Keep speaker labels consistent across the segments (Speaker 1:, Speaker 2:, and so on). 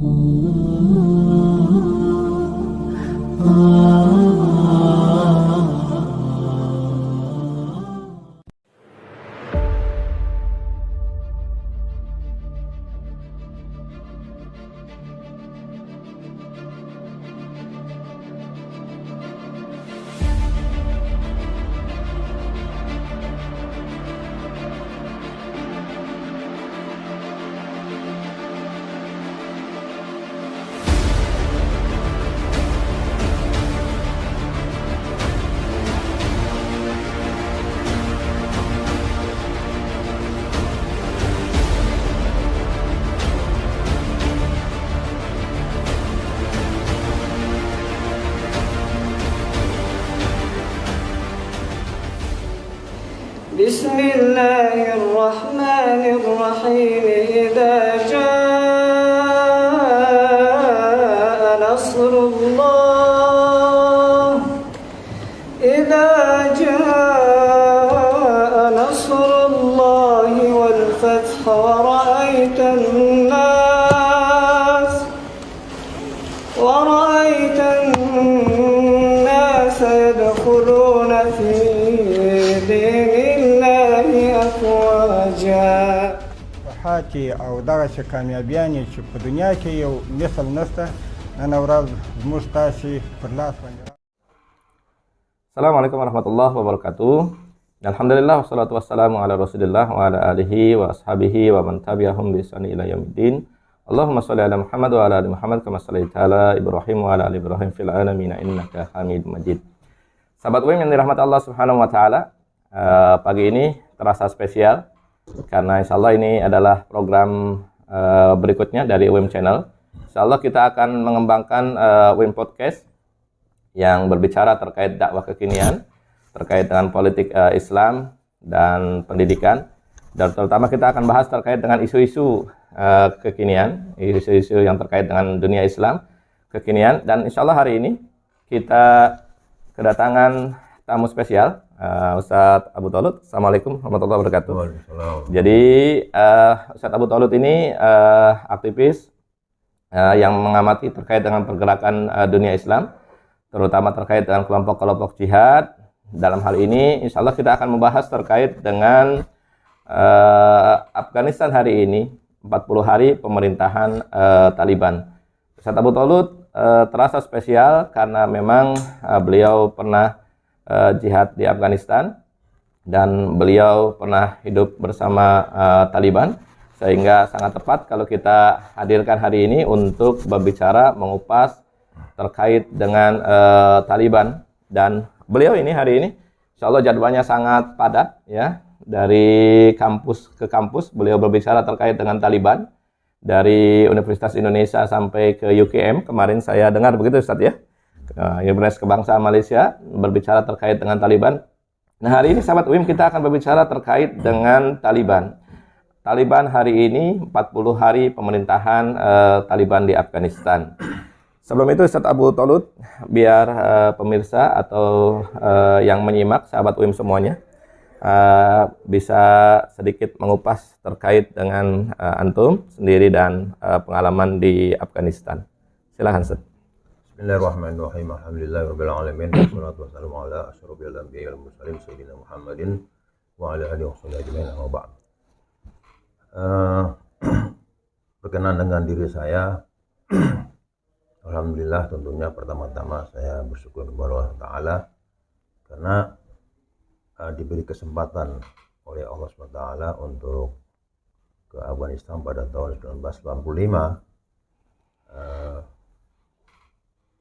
Speaker 1: بسم الله الرحمن الرحيم إذا جاء نصر الله والفتح ورأيت الناس يدخلون في دين
Speaker 2: حاکي او دغسې کامیابیانې چې په دنیا کې یو مثل نشته نن ورځ زموږ تاسې پر لاس باندې.
Speaker 3: Assalamualaikum warahmatullahi wabarakatuh. Alhamdulillah wassalatu wassalamu ala Rasulillah wa ala alihi wa ashabihi wa man tabi'ahum bi ihsan ila yaumiddin. Allahumma shalli ala Muhammad wa ala ali Muhammad kama shallaita ala Ibrahim wa ala ali Ibrahim fil alamin innaka Hamidum Majid. Sahabat UIM yang dirahmati Allah Subhanahu wa taala, pagi ini terasa spesial karena insyaallah ini adalah program berikutnya dari UIM Channel. Insyaallah kita akan mengembangkan UIM Podcast yang berbicara terkait dakwah kekinian, terkait dengan politik Islam dan pendidikan, dan terutama kita akan bahas terkait dengan isu-isu kekinian, isu-isu yang terkait dengan dunia Islam kekinian. Dan insyaallah hari ini kita kedatangan tamu spesial, Ustadz Abu Tholud. Assalamualaikum warahmatullahi wabarakatuh. Jadi Ustadz Abu Tholud ini aktivis yang mengamati terkait dengan pergerakan dunia Islam, terutama terkait dengan kelompok-kelompok jihad. Dalam hal ini insya Allah kita akan membahas terkait dengan Afghanistan hari ini, 40 hari pemerintahan Taliban. Ustadz Abu Tholud terasa spesial karena memang beliau pernah jihad di Afghanistan dan beliau pernah hidup bersama Taliban, sehingga sangat tepat kalau kita hadirkan hari ini untuk berbicara, mengupas terkait dengan Taliban. Dan beliau ini hari ini insya Allah jadwalnya sangat padat ya, dari kampus ke kampus beliau berbicara terkait dengan Taliban, dari Universitas Indonesia sampai ke UKM kemarin saya dengar begitu Ustadz ya, Universitas Kebangsaan Malaysia berbicara terkait dengan Taliban. Nah hari ini sahabat UIM kita akan berbicara terkait dengan Taliban hari ini, 40 hari pemerintahan Taliban di Afghanistan. Sebelum itu Ustadz Abu Tholud, biar pemirsa atau yang menyimak sahabat UIM semuanya bisa sedikit mengupas terkait dengan antum sendiri dan pengalaman di Afghanistan. Silakan Ustadz.
Speaker 4: Bismillahirrahmanirrahim. Alhamdulillahirabbil alamin. Wassalatu wassalamu ala asyrofil anbiya'i wal mursalin sayyidina Muhammadin wa ala alihi washabbihi ajmain. Amma ba'd. Berkenan dengan diri saya, alhamdulillah tentunya pertama-tama saya bersyukur kepada Allah Ta'ala karena diberi kesempatan oleh Allah SWT untuk ke Afghanistan pada tahun 1985.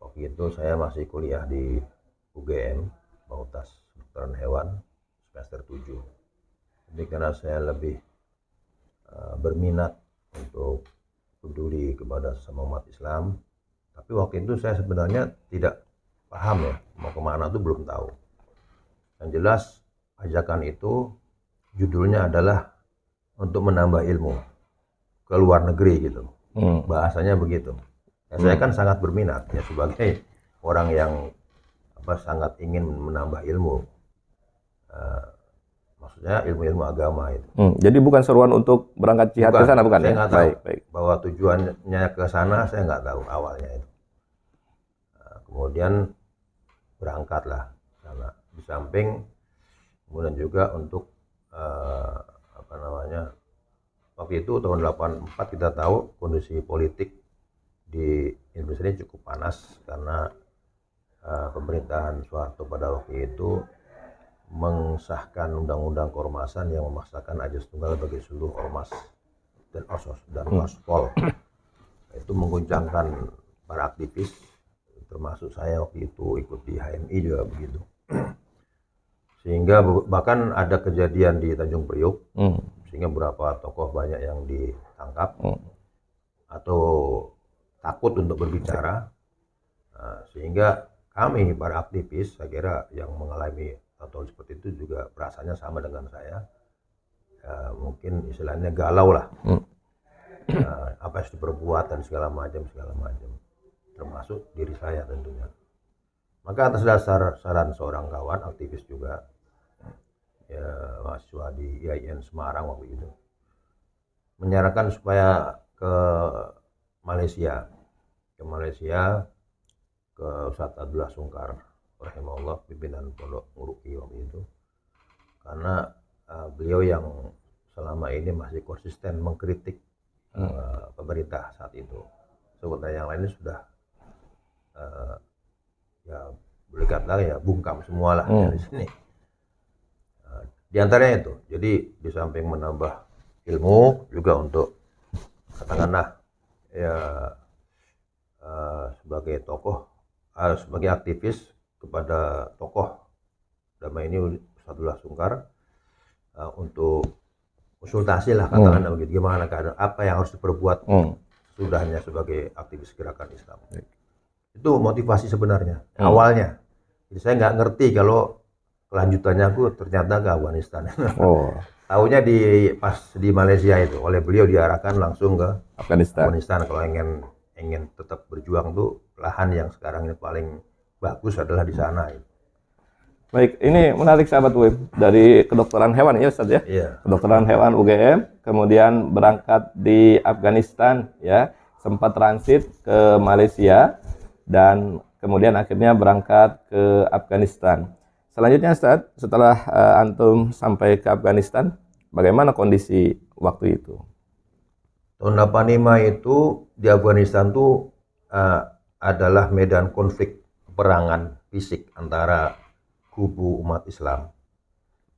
Speaker 4: Waktu itu saya masih kuliah di UGM, Fakultas Kedokteran Hewan, semester 7. Jadi karena saya lebih berminat untuk peduli kepada sesama umat Islam, tapi waktu itu saya sebenarnya tidak paham ya, mau kemana tuh belum tahu. Yang jelas ajakan itu judulnya adalah untuk menambah ilmu ke luar negeri gitu. Bahasanya begitu. Ya, saya kan sangat berminat ya sebagai orang yang sangat ingin menambah ilmu. maksudnya ilmu-ilmu agama itu.
Speaker 3: Jadi bukan seruan untuk berangkat jihad ke sana, bukan
Speaker 4: saya
Speaker 3: ya?
Speaker 4: nggak tahu.
Speaker 3: Baik.
Speaker 4: Bahwa tujuannya ke sana saya nggak tahu awalnya itu. Nah, kemudian berangkatlah karena di samping kemudian juga untuk waktu itu tahun 84 kita tahu kondisi politik di Indonesia ini cukup panas karena pemerintahan Soeharto pada waktu itu mengesahkan undang-undang keormasan yang memaksakan ajas tunggal bagi seluruh ormas dan orsos dan orspol. Itu mengguncangkan para aktivis, termasuk saya waktu itu ikut di HMI juga begitu. Sehingga bahkan ada kejadian di Tanjung Priuk, sehingga beberapa tokoh banyak yang ditangkap atau takut untuk berbicara. Sehingga kami para aktivis, saya kira yang mengalami atau seperti itu juga perasaannya sama dengan saya. Mungkin istilahnya galau lah. Apa yang diperbuat dan segala macam, termasuk diri saya tentunya. Maka atas dasar saran seorang kawan aktivis juga, ya, mahasiswa di IAIN Semarang waktu itu, menyarankan supaya ke Malaysia, ke Ustadz Abdullah Sungkar, rahimahullah, pimpinan Pondok Nguruki waktu itu, karena beliau yang selama ini masih konsisten mengkritik pemerintah saat itu. Sebetulnya yang lainnya sudah ya boleh katakan ya bungkam semua lah di sini. Di antaranya itu, jadi di samping menambah ilmu juga untuk katakanlah ya sebagai tokoh, sebagai aktivis kepada tokoh dalam ini Ustadzullah Sungkar, untuk konsultasi lah katakanlah begitu, gimana keadaan, apa yang harus diperbuat sudahnya sebagai aktivis gerakan Islam. Itu motivasi sebenarnya awalnya. Jadi saya nggak ngerti kalau kelanjutannya aku ternyata ke Afghanistan. Taunya pas di Malaysia itu oleh beliau diarahkan langsung ke Afghanistan. Kalau ingin tetap berjuang tuh lahan yang sekarang ini paling bagus adalah di sana.
Speaker 3: Baik, ini menarik sahabat UIM, dari kedokteran hewan ya Ustaz ya?
Speaker 4: Iya.
Speaker 3: Kedokteran hewan UGM, kemudian berangkat di Afghanistan ya, sempat transit ke Malaysia dan kemudian akhirnya berangkat ke Afghanistan. Selanjutnya Ustaz, setelah antum sampai ke Afghanistan, bagaimana kondisi waktu itu?
Speaker 4: Tahun 85 itu di Afghanistan tuh adalah medan konflik peperangan fisik antara kubu umat Islam,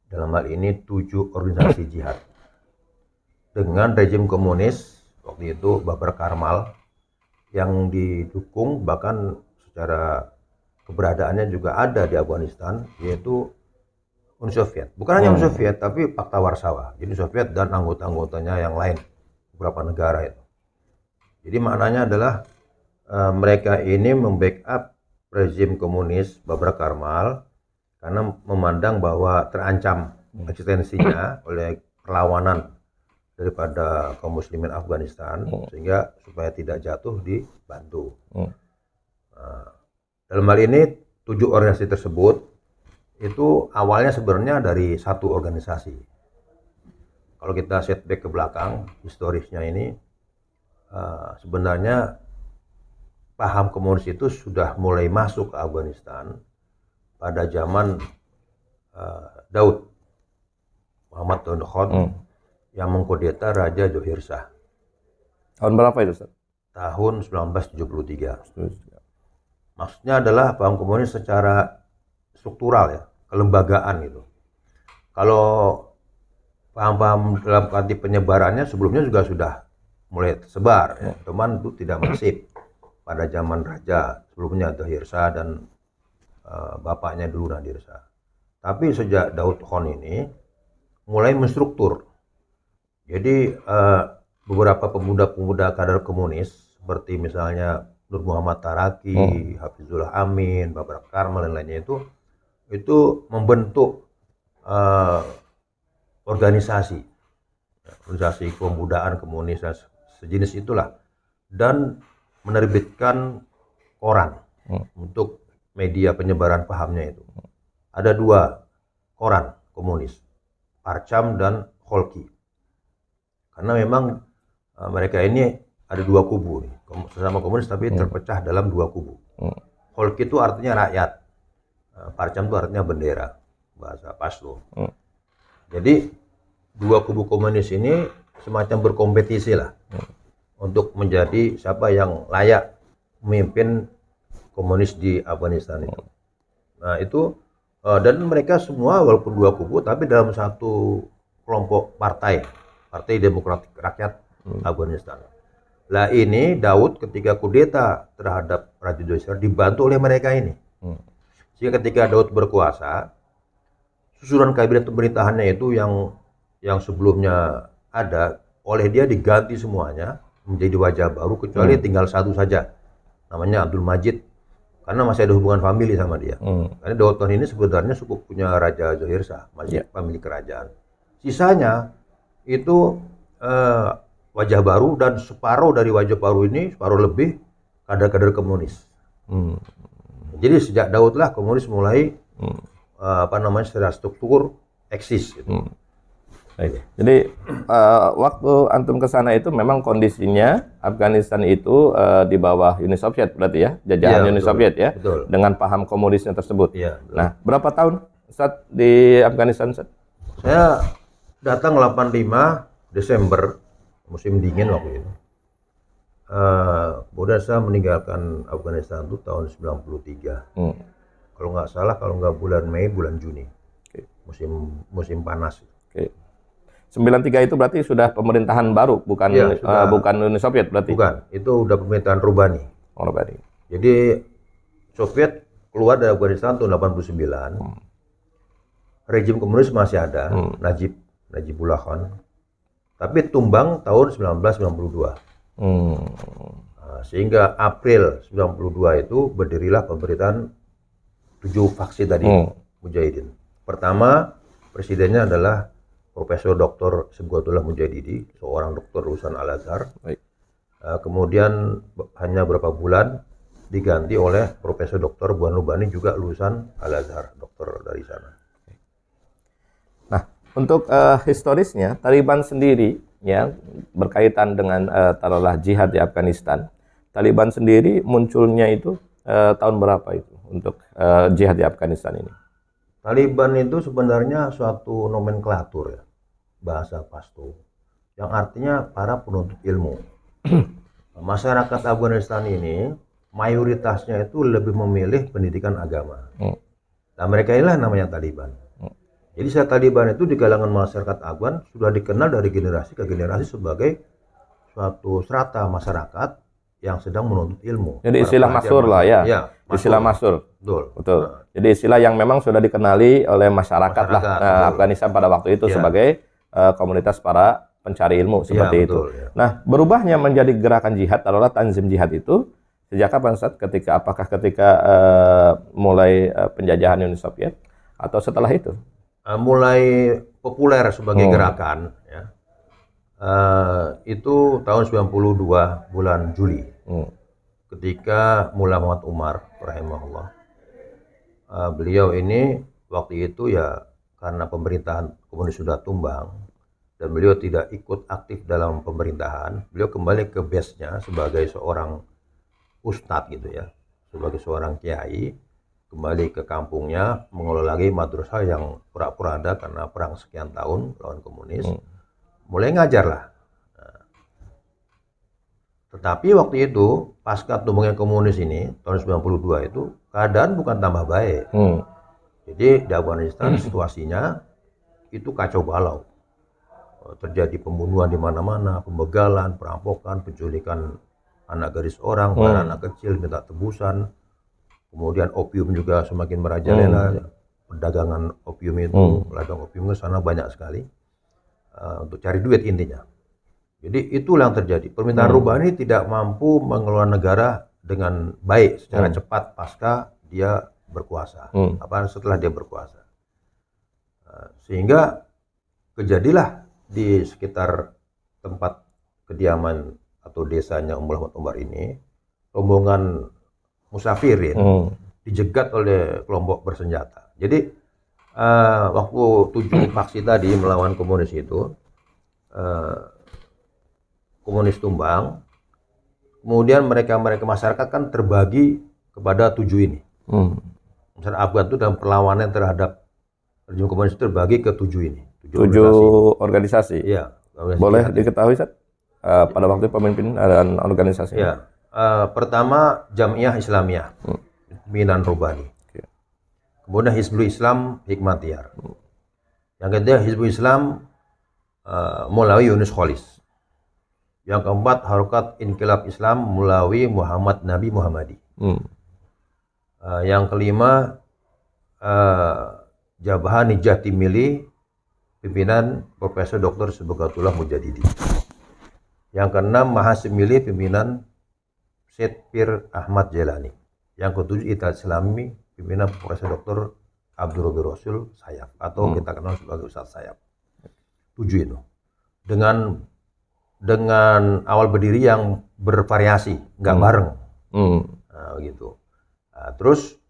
Speaker 4: dalam hal ini 7 organisasi jihad, dengan rejim komunis waktu itu Babar Karmal, yang didukung bahkan secara keberadaannya juga ada di Afghanistan, yaitu Uni Soviet. Bukan hanya Uni Soviet, tapi Pakta Warsawa. Jadi Soviet dan anggota-anggotanya yang lain, beberapa negara itu. Jadi maknanya adalah mereka ini membackup rezim komunis Babar Karmal karena memandang bahwa terancam eksistensinya oleh perlawanan daripada kaum muslimin Afghanistan, sehingga supaya tidak jatuh dibantu. Dalam hal ini 7 organisasi tersebut itu awalnya sebenarnya dari satu organisasi. Kalau kita setback ke belakang historisnya ini, sebenarnya paham komunis itu sudah mulai masuk ke Afghanistan pada zaman Daud Muhammad Khod yang mengkudeta Raja Johir Shah.
Speaker 3: Tahun berapa itu Ustaz?
Speaker 4: Tahun 1973. Maksudnya adalah paham komunis secara struktural ya, kelembagaan itu. Kalau paham-paham dalam arti penyebarannya sebelumnya juga sudah mulai tersebar ya, cuman itu tidak masif pada zaman Raja sebelumnya Johir Shah dan bapaknya dulu Nadir Shah. Tapi sejak Daud Khan ini mulai menstruktur. Jadi beberapa pemuda-pemuda kader komunis seperti misalnya Nur Muhammad Taraki, Hafizullah Amin, Babar Karmal dan lainnya itu membentuk organisasi pemudaan komunis dan sejenis itulah, dan menerbitkan koran untuk media penyebaran pahamnya itu. Ada 2 koran komunis. Parcham dan Kholqi. Karena memang mereka ini ada dua kubu nih, sesama komunis tapi terpecah dalam dua kubu. Kholqi itu artinya rakyat, Parcham itu artinya bendera, bahasa Pashto. Jadi dua kubu komunis ini semacam berkompetisi lah untuk menjadi siapa yang layak memimpin komunis di Afghanistan itu. Nah itu dan mereka semua walaupun dua kubu tapi dalam satu kelompok partai Demokratik Rakyat Afghanistan. Lah ini Daud ketika kudeta terhadap Raja Dossar dibantu oleh mereka ini. Sehingga ketika Daud berkuasa, susunan kabinet pemerintahannya itu yang sebelumnya ada oleh dia diganti semuanya menjadi wajah baru kecuali tinggal satu saja, namanya Abdul Majid, karena masih ada hubungan famili sama dia. Karena Daud ini sebenarnya cukup punya Raja Zohir Shah, masih famili kerajaan. Sisanya itu wajah baru, dan separuh dari wajah baru ini, separuh lebih kader-kader komunis. Jadi sejak Daud lah komunis mulai secara struktur eksis. Gitu.
Speaker 3: Baik. Jadi waktu antum ke sana itu memang kondisinya Afghanistan itu di bawah Uni Soviet berarti ya, jajahan Uni Soviet ya,
Speaker 4: betul.
Speaker 3: Dengan paham komunisnya tersebut.
Speaker 4: Ya,
Speaker 3: nah, berapa tahun Ustaz di Afghanistan, Ustaz?
Speaker 4: Saya datang 85 Desember, musim dingin waktu itu. Kemudian saya meninggalkan Afghanistan itu tahun 93. Kalau nggak salah, kalau nggak bulan Mei, bulan Juni. Musim panas.
Speaker 3: 93 itu berarti sudah pemerintahan baru, bukan bukan Uni Soviet berarti?
Speaker 4: Bukan, itu udah pemerintahan Roubani.
Speaker 3: Roubani.
Speaker 4: Jadi Soviet keluar dari Afghanistan tahun 89. Rejim komunis masih ada, Najibullah Khan. Tapi tumbang tahun 1992. Sehingga April 92 itu berdirilah pemerintahan 7 faksi tadi, Mujahidin. Pertama, presidennya adalah Profesor Dr. Sigwatullah Mujahidi, seorang dokter lulusan Al-Azhar. Kemudian hanya beberapa bulan diganti oleh Profesor Dr. Buan Lubani, juga lulusan Al-Azhar, dokter dari sana.
Speaker 3: Nah, untuk historisnya, Taliban sendiri ya berkaitan dengan taruhlah jihad di Afghanistan. Taliban sendiri munculnya itu tahun berapa itu untuk jihad di Afghanistan ini?
Speaker 4: Taliban itu sebenarnya suatu nomenklatur ya, bahasa Pashto, yang artinya para penuntut ilmu. Masyarakat Afghanistan ini mayoritasnya itu lebih memilih pendidikan agama. Nah mereka inilah namanya Taliban. Jadi Taliban itu di kalangan masyarakat Afgan sudah dikenal dari generasi ke generasi sebagai suatu strata masyarakat yang sedang menuntut ilmu.
Speaker 3: Jadi istilah masyhur lah ya. Istilah masyhur. Betul. Jadi istilah yang memang sudah dikenali oleh masyarakat lah Afghanistan pada waktu itu sebagai komunitas para pencari ilmu seperti itu. Ya. Nah, berubahnya menjadi gerakan jihad, taruhlah Tanzim Jihad itu sejak kapan, Ustaz? Apakah ketika mulai penjajahan Uni Soviet atau setelah itu?
Speaker 4: Mulai populer sebagai gerakan ya. Itu tahun 92 bulan Juli. Ketika Mullah Muhammad Umar rahimahullah, beliau ini waktu itu ya karena pemerintahan komunis sudah tumbang dan beliau tidak ikut aktif dalam pemerintahan, beliau kembali ke base-nya sebagai seorang ustadz gitu ya, sebagai seorang kiai, kembali ke kampungnya mengelola lagi madrasah yang pura-pura ada karena perang sekian tahun lawan komunis. Mulai ngajar lah. Tetapi waktu itu pasca tumbangnya komunis ini tahun 92 itu keadaan bukan tambah baik. Jadi di Afghanistan situasinya itu kacau balau. Terjadi pembunuhan di mana-mana, pembegalan, perampokan, penculikan anak gadis orang, anak kecil minta tebusan. Kemudian opium juga semakin merajalela. Perdagangan opium itu, ladang opium ke sana banyak sekali. Untuk cari duit intinya. Jadi itulah yang terjadi. Pemerintahan Roubani tidak mampu mengelola negara dengan baik secara cepat pasca dia berkuasa. Setelah dia berkuasa. Sehingga kejadilah di sekitar tempat kediaman atau desanya Mullah Muhammad Umar ini, rombongan musafirin dijegat oleh kelompok bersenjata. Jadi waktu 7 faksi tadi melawan komunis itu, komunis tumbang, kemudian mereka masyarakat kan terbagi kepada 7 ini. Misalnya Afgan itu dalam perlawanan terhadap rejim komunis itu terbagi ke 7 ini.
Speaker 3: 7 organisasi.
Speaker 4: Iya.
Speaker 3: Boleh diketahui, Ustaz, pada waktu pemimpin dan organisasi?
Speaker 4: Ya. Pertama Jamiah Islamiyah, pimpinan Robani. Kemudian Hizbul Islam Hikmatiyar. Yang ketiga Hizbul Islam Mulawi Yunus Kholis. Yang keempat Harokat Inkilab Islam Mulawi Muhammad Nabi Muhammadi. Yang kelima Jabhah Nijah Timili, pimpinan Profesor Dr. Subhatullah Mujadidi. Yang keenam Mahasimili, pimpinan Syed Pir Ahmad Jelani. Yang ketujuh Ittihad Islami, pimpinan Profesor Dr. Abdul Robi Rasul Sayap, atau kita kenal sebagai Ustaz Sayap. 7 itu. Dengan awal berdiri yang bervariasi, nggak bareng. Nah, gitu. Nah, terus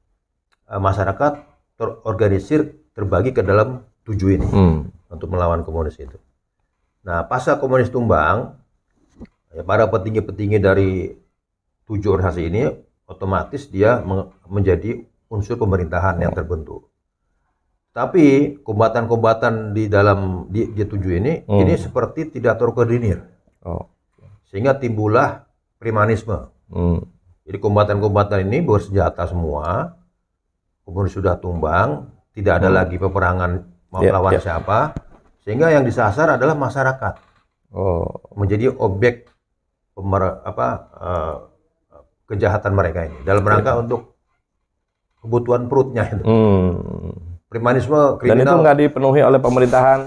Speaker 4: masyarakat terorganisir, terbagi ke dalam 7 ini untuk melawan komunis itu. Nah, pasca komunis tumbang, ya, para petinggi-petinggi dari 7 organisasi ini otomatis dia menjadi unsur pemerintahan yang terbentuk. Tapi kombatan-kombatan di dalam di 7 ini seperti tidak terkoordinir. Sehingga timbullah premanisme. Jadi kombatan-kombatan ini bersenjata semua, komunis sudah tumbang, tidak ada lagi peperangan mau lawan siapa, sehingga yang disasar adalah masyarakat. Menjadi objek kejahatan mereka ini dalam rangka untuk kebutuhan perutnya itu. Premanisme kriminal.
Speaker 3: Dan itu nggak dipenuhi oleh pemerintahan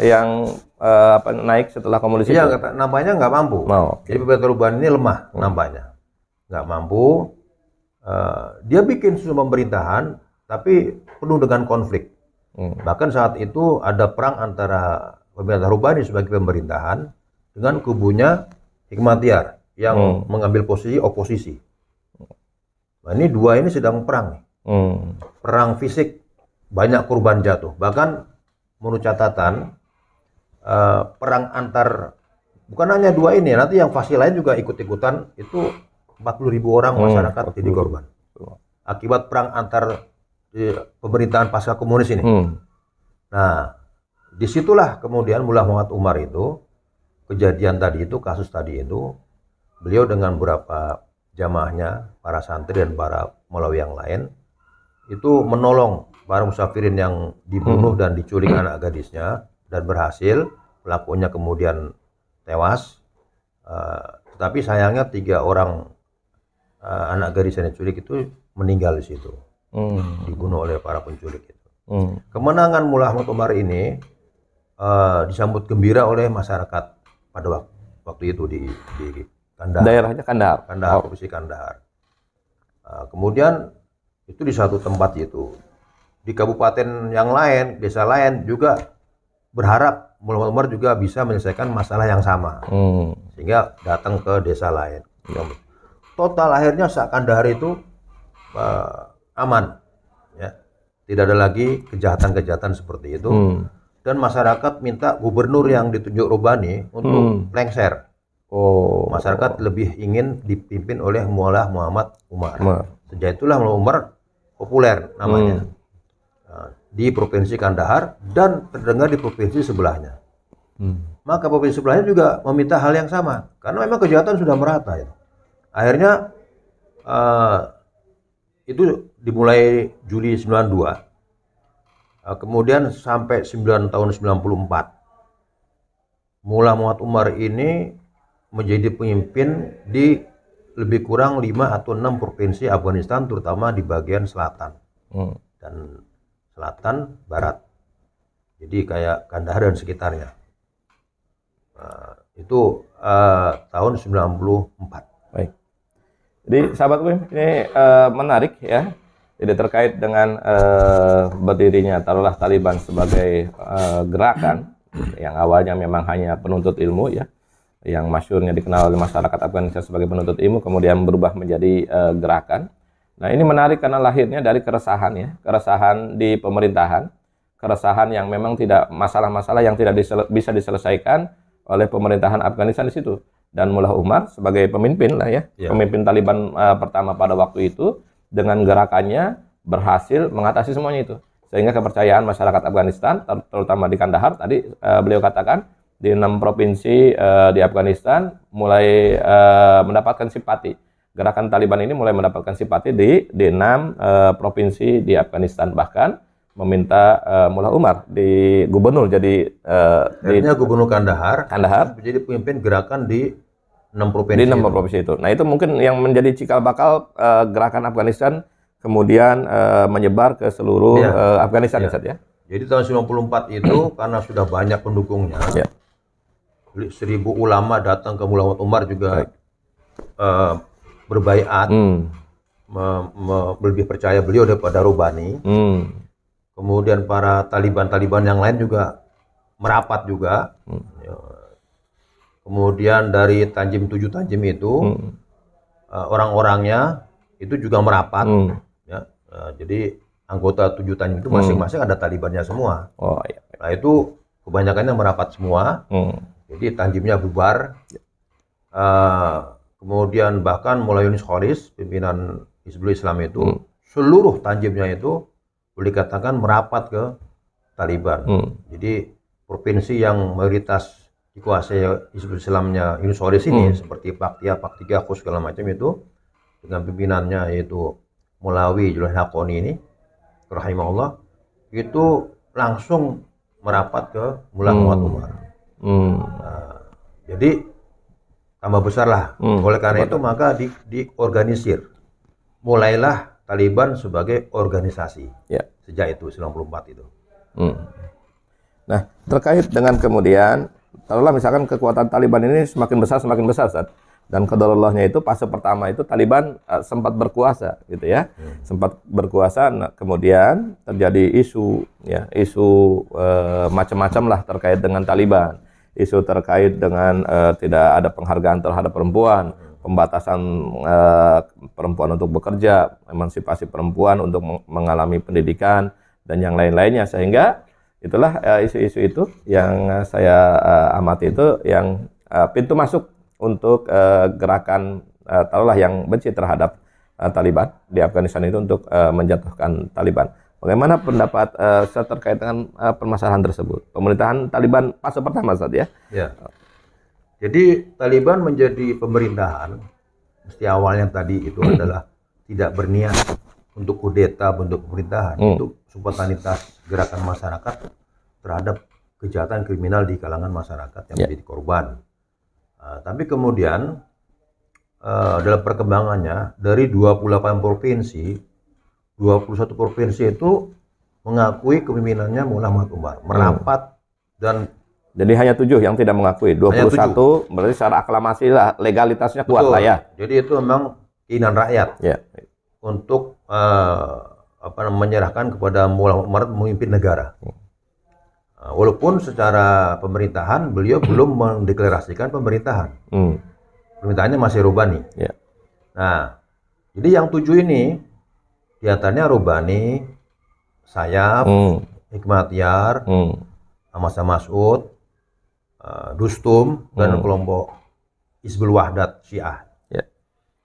Speaker 3: yang naik setelah komunis itu?
Speaker 4: Iya, nampaknya nggak mampu. Jadi pemerintah Rubani ini lemah nampaknya. Nggak mampu. Dia bikin suatu pemerintahan, tapi penuh dengan konflik. Bahkan saat itu ada perang antara pemerintah Rubani sebagai pemerintahan dengan kubunya Hikmatiyar yang mengambil posisi oposisi. Nah, ini 2 ini sedang perang nih. Perang fisik, banyak korban jatuh. Bahkan menurut catatan perang antar, bukan hanya 2 ini, nanti yang faksi lain juga ikut-ikutan, itu 40.000 orang masyarakat jadi korban akibat perang antar pemerintahan pasca komunis ini. Nah, disitulah kemudian Mullah Muhammad Umar itu, kejadian tadi itu, kasus tadi itu, beliau dengan beberapa jamaahnya, para santri dan para Maulawi yang lain, itu menolong para musafirin yang dibunuh dan diculik anak gadisnya, dan berhasil. Pelakunya kemudian tewas, tetapi sayangnya 3 orang anak gadis yang diculik itu meninggal di situ, dibunuh oleh para penculik itu. Kemenangan Mullah Muhammad Umar ini disambut gembira oleh masyarakat pada waktu itu di Kandahar.
Speaker 3: Daerahnya Kandahar.
Speaker 4: Provinsi Kandahar. Kemudian itu di satu tempat itu, di kabupaten yang lain, desa lain juga berharap Mullah Umar juga bisa menyelesaikan masalah yang sama, sehingga datang ke desa lain. Total akhirnya Kandahar itu aman, ya, tidak ada lagi kejahatan-kejahatan seperti itu. Dan masyarakat minta gubernur yang ditunjuk Robani untuk lengser. Masyarakat lebih ingin dipimpin oleh Mullah Muhammad Umar. Sejak itulah Mullah Umar populer namanya di provinsi Kandahar dan terdengar di provinsi sebelahnya. Maka provinsi sebelahnya juga meminta hal yang sama, karena memang kejahatan sudah merata ya. Akhirnya itu dimulai Juli 92, kemudian sampai tahun 94 Mullah Muhammad Umar ini menjadi pemimpin di lebih kurang 5 atau 6 provinsi Afghanistan, terutama di bagian selatan dan selatan barat. Jadi kayak Kandahar dan sekitarnya. Itu tahun 94.
Speaker 3: Baik. Jadi sahabat UIM, ini menarik ya. Jadi terkait dengan berdirinya taruhlah Taliban sebagai gerakan yang awalnya memang hanya penuntut ilmu ya, yang masyhurnya dikenal oleh masyarakat Afghanistan sebagai penuntut ilmu, kemudian berubah menjadi gerakan. Nah, ini menarik karena lahirnya dari keresahan ya, keresahan di pemerintahan keresahan yang memang tidak masalah-masalah yang tidak bisa diselesaikan oleh pemerintahan Afghanistan di situ. Dan Mullah Umar sebagai pemimpin lah ya, pemimpin Taliban pertama pada waktu itu, dengan gerakannya berhasil mengatasi semuanya itu. Sehingga kepercayaan masyarakat Afghanistan, terutama di Kandahar, tadi beliau katakan, di 6 provinsi di Afghanistan mulai mendapatkan simpati. Gerakan Taliban ini mulai mendapatkan simpati di 6 provinsi di Afghanistan, bahkan meminta Mullah Umar di gubernur jadi
Speaker 4: akhirnya gubernur Kandahar menjadi pemimpin gerakan di 6 provinsi.
Speaker 3: Di 6 provinsi itu. Nah, itu mungkin yang menjadi cikal bakal gerakan Afghanistan kemudian menyebar ke seluruh Afghanistan ya. Ya.
Speaker 4: Jadi tahun 94 itu karena sudah banyak pendukungnya. 1.000 ulama datang ke Mullah Umar juga berbaiat, lebih percaya beliau daripada Robani. Kemudian para Taliban yang lain juga merapat juga. Kemudian dari Tanjim 7 Tanjim itu orang-orangnya itu juga merapat. Ya. Jadi anggota 7 Tanjim itu masing-masing ada Talibannya semua. Nah itu kebanyakannya merapat semua. Jadi Tanjimnya bubar. Kemudian bahkan mulai Yunis Khalis, pimpinan Hizbul Islam itu, seluruh Tanjimnya itu boleh dikatakan merapat ke Taliban. Jadi provinsi yang mayoritas dikuasai Hizbul Islamnya Yunis Khalis ini, seperti Paktia, Paktiga, Khus segala macam itu, dengan pimpinannya yaitu Mulawi Julaiha Haqqani ini, rahimahullah, itu langsung merapat ke Mullah Umar. Nah, jadi tambah besar lah. Oleh karena itu maka diorganisir. Mulailah Taliban sebagai organisasi. Sejak itu 94 itu.
Speaker 3: Nah, terkait dengan kemudian, taruhlah misalkan kekuatan Taliban ini semakin besar, Ustaz. Dan kedaulahnya itu fase pertama itu Taliban sempat berkuasa, gitu ya. Sempat berkuasa, nah, kemudian terjadi isu macam-macam lah terkait dengan Taliban. Isu terkait dengan tidak ada penghargaan terhadap perempuan, pembatasan perempuan untuk bekerja, emansipasi perempuan untuk mengalami pendidikan, dan yang lain-lainnya. Sehingga itulah isu-isu itu yang saya amati itu yang pintu masuk untuk gerakan taruhlah yang benci terhadap Taliban di Afghanistan itu untuk menjatuhkan Taliban. Bagaimana pendapat saya terkait dengan permasalahan tersebut? Pemerintahan Taliban fase pertama saat ya?
Speaker 4: Ya. Jadi Taliban menjadi pemerintahan, mesti awalnya tadi itu adalah tidak berniat untuk kudeta bentuk pemerintahan, itu spontanitas gerakan masyarakat terhadap kejahatan kriminal di kalangan masyarakat yang menjadi korban. Tapi kemudian dalam perkembangannya dari 28 provinsi, 21 provinsi itu mengakui kepemimpinannya Mullah Umar, merapat dan
Speaker 3: jadi hanya 7 yang tidak mengakui, 21 berarti secara aklamasi lah, legalitasnya kuat lah ya.
Speaker 4: Jadi itu memang keinginan rakyat untuk menyerahkan kepada Mullah Umar memimpin negara. Walaupun secara pemerintahan beliau belum mendeklarasikan pemerintahan. Pemerintahannya masih Robani. Nah, jadi yang 7 ini diantaranya Robani, Sayaf, Hikmatyar, Ahmad Mas'ud, Dustum, dan kelompok Hizbul Wahdat Syiah.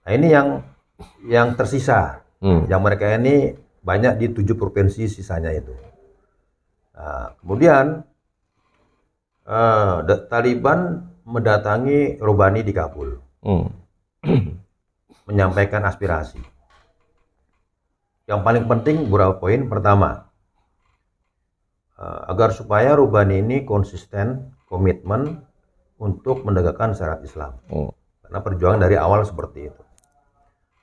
Speaker 4: Nah ini yang tersisa, yang mereka ini banyak di 7 provinsi sisanya itu. Nah, kemudian Taliban mendatangi Robani di Kabul, menyampaikan aspirasi. Yang paling penting beberapa poin. Pertama, agar supaya Robani ini konsisten, komitmen untuk menegakkan syariat Islam. Karena perjuangan dari awal seperti itu.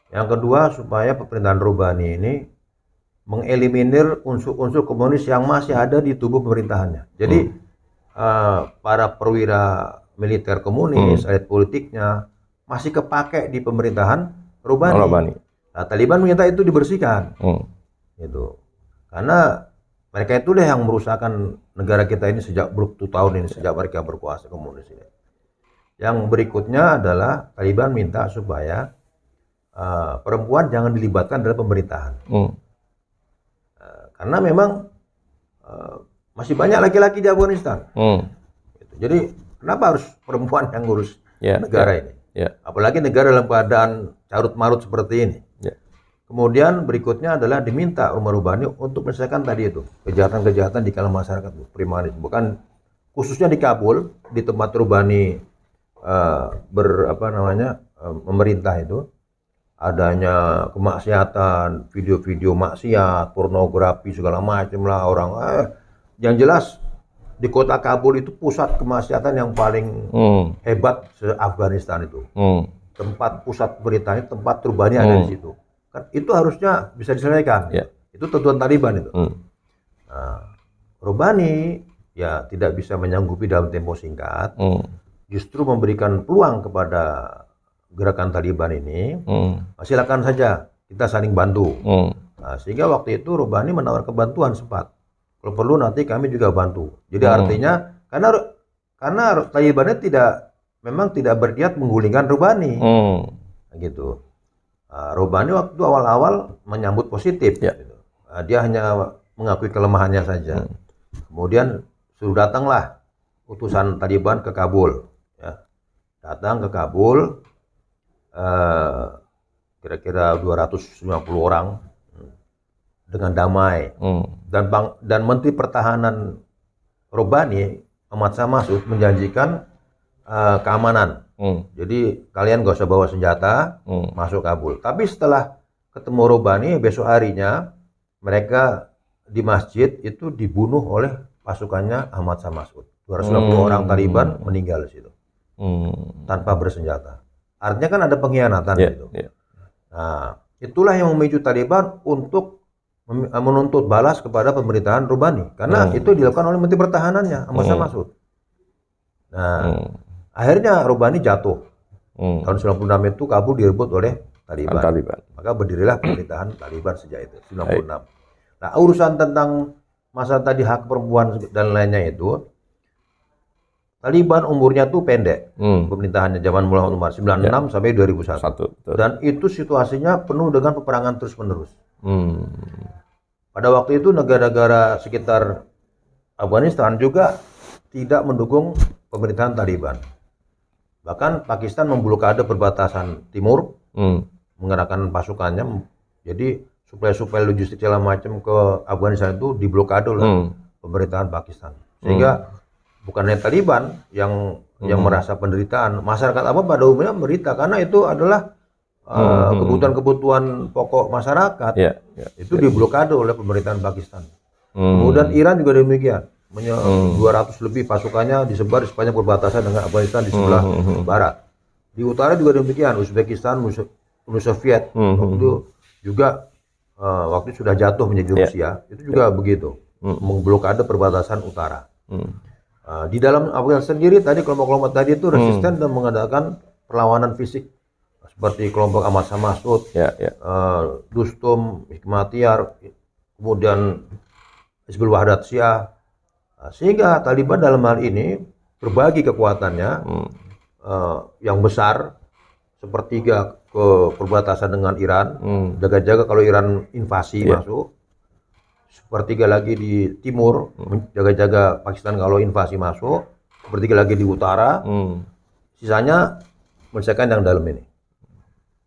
Speaker 4: Yang kedua, supaya pemerintahan Robani ini mengeliminir unsur-unsur komunis yang masih ada di tubuh pemerintahannya. Jadi para perwira militer komunis, elit politiknya masih kepake di pemerintahan Robani. Nah, Taliban minta itu dibersihkan, gitu. Karena mereka itu deh yang merusakkan negara kita ini sejak bertahun ini, sejak mereka berkuasa komunis ini. Yang berikutnya adalah Taliban minta supaya perempuan jangan dilibatkan dalam pemerintahan. Karena memang masih banyak laki-laki di Afghanistan. Gitu. Jadi kenapa harus perempuan yang ngurus negara ini? Apalagi negara dalam keadaan carut marut seperti ini. Kemudian berikutnya adalah diminta Umar Rubani untuk menyelesaikan tadi itu kejahatan-kejahatan di kalangan masyarakat primaris, bukan khususnya di Kabul, di tempat Rubani memerintah itu adanya kemaksiatan, video-video maksiat, pornografi segala macam lah orang. Yang jelas di kota Kabul itu pusat kemaksiatan yang paling hebat se-Afghanistan itu. Tempat pusat beritanya, tempat Rubani ada di situ. Kan itu harusnya bisa diselesaikan. Itu tentuan Taliban itu. Nah, Rubani ya tidak bisa menyanggupi dalam tempo singkat. Justru memberikan peluang kepada gerakan Taliban ini. Silakan saja kita saling bantu. Nah, sehingga waktu itu Rubani menawarkan bantuan sempat. Kalau perlu nanti kami juga bantu. Jadi artinya karena Taliban memang tidak berniat menggulingkan Rubani. Gitu. Rubani waktu awal-awal menyambut positif. Gitu. Dia hanya mengakui kelemahannya saja. Kemudian suruh datanglah utusan Taliban ke Kabul. Ya. Datang ke Kabul, kira-kira 250 orang dengan damai. Dan Menteri Pertahanan Rubani, Ahmad Shah Massoud, menjanjikan keamanan. Jadi kalian gak usah bawa senjata masuk Kabul. Tapi setelah ketemu Rubani, besok harinya mereka di masjid itu dibunuh oleh pasukannya Ahmad Shah Massoud. 250 orang Taliban meninggal di situ tanpa bersenjata. Artinya kan ada pengkhianatan gitu. Nah, itulah yang memicu Taliban untuk menuntut balas kepada pemerintahan Rubani, karena itu dilakukan oleh Menteri Pertahanannya Ahmad Shah Massoud. Nah, akhirnya Rubani jatuh. Tahun 96 itu Kabul direbut oleh Taliban. Maka berdirilah pemerintahan Taliban sejak itu, 96. Nah, urusan tentang masalah tadi hak perempuan dan lainnya itu, Taliban umurnya tuh pendek. Pemerintahannya zaman Mullah Omar 96 sampai 2001. Dan itu situasinya penuh dengan peperangan terus-menerus. Pada waktu itu negara-negara sekitar Afghanistan juga tidak mendukung pemerintahan Taliban. Bahkan Pakistan memblokade perbatasan timur, mengerahkan pasukannya. Jadi suplai logistik segala macam ke Afghanistan itu diblokade oleh pemerintahan Pakistan. Sehingga bukan hanya Taliban yang merasa penderitaan, masyarakat pada umumnya menderita karena itu adalah kebutuhan-kebutuhan pokok masyarakat. Itu diblokade oleh pemerintahan Pakistan. Kemudian Iran juga demikian. 200 lebih pasukannya disebar di sepanjang perbatasan dengan Afghanistan di sebelah barat. Di utara juga demikian, Uzbekistan, Uni Soviet waktu juga waktu sudah jatuh menjadi Rusia, itu juga begitu, memblokade perbatasan utara. Di dalam Afghanistan sendiri tadi kelompok-kelompok tadi itu resisten dan mengadakan perlawanan fisik seperti kelompok Ahmad Shah Massoud, Dostum, Hikmatyar, kemudian Hizbul Wahdat Syiah. Sehingga Taliban dalam hal ini berbagi kekuatannya yang besar, sepertiga ke perbatasan dengan Iran, jaga-jaga kalau Iran invasi masuk, sepertiga lagi di timur, jaga-jaga Pakistan kalau invasi masuk, sepertiga lagi di utara, sisanya menyelesaikan yang dalam ini.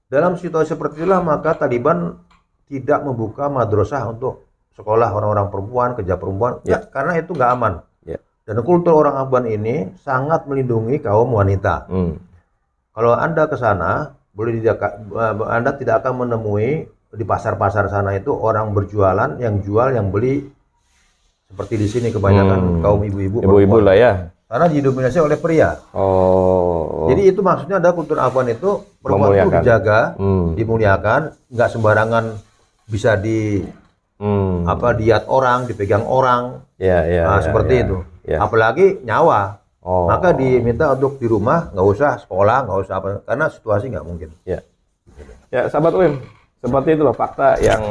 Speaker 4: Dalam situasi seperti itulah maka Taliban tidak membuka madrasah untuk sekolah orang-orang perempuan, kerja perempuan, karena itu nggak aman. Dan kultur orang Afgan ini sangat melindungi kaum wanita. Kalau Anda ke sana, Anda tidak akan menemui di pasar-pasar sana itu orang berjualan, yang jual, yang beli seperti di sini kebanyakan kaum ibu-ibu. Ibu-ibu lah ya. Karena didominasi oleh pria. Jadi itu maksudnya ada kultur Afgan itu perempuan itu dijaga, dimuliakan, nggak sembarangan bisa diat orang, dipegang orang, seperti itu. Apalagi nyawa, maka diminta untuk di rumah, nggak usah sekolah, nggak usah apa, karena situasi nggak mungkin.
Speaker 3: Ya, sahabat UIM, seperti itulah fakta yang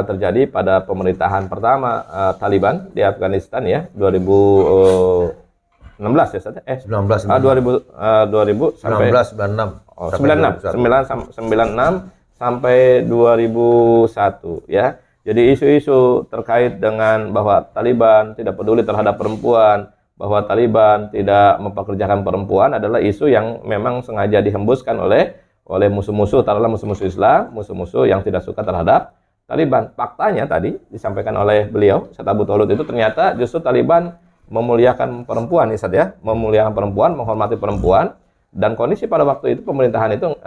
Speaker 3: terjadi pada pemerintahan pertama Taliban di Afghanistan ya, 2016 ya,
Speaker 4: 19
Speaker 3: sampai 96 sampai 2001 ya. Jadi isu-isu terkait dengan bahwa Taliban tidak peduli terhadap perempuan, bahwa Taliban tidak mempekerjakan perempuan adalah isu yang memang sengaja dihembuskan oleh musuh-musuh, taruhlah musuh-musuh Islam, musuh-musuh yang tidak suka terhadap Taliban. Faktanya tadi disampaikan oleh beliau, Ustaz Abu Thalud, itu ternyata justru Taliban memuliakan perempuan, Ustaz ya, memuliakan perempuan, menghormati perempuan, dan kondisi pada waktu itu pemerintahan itu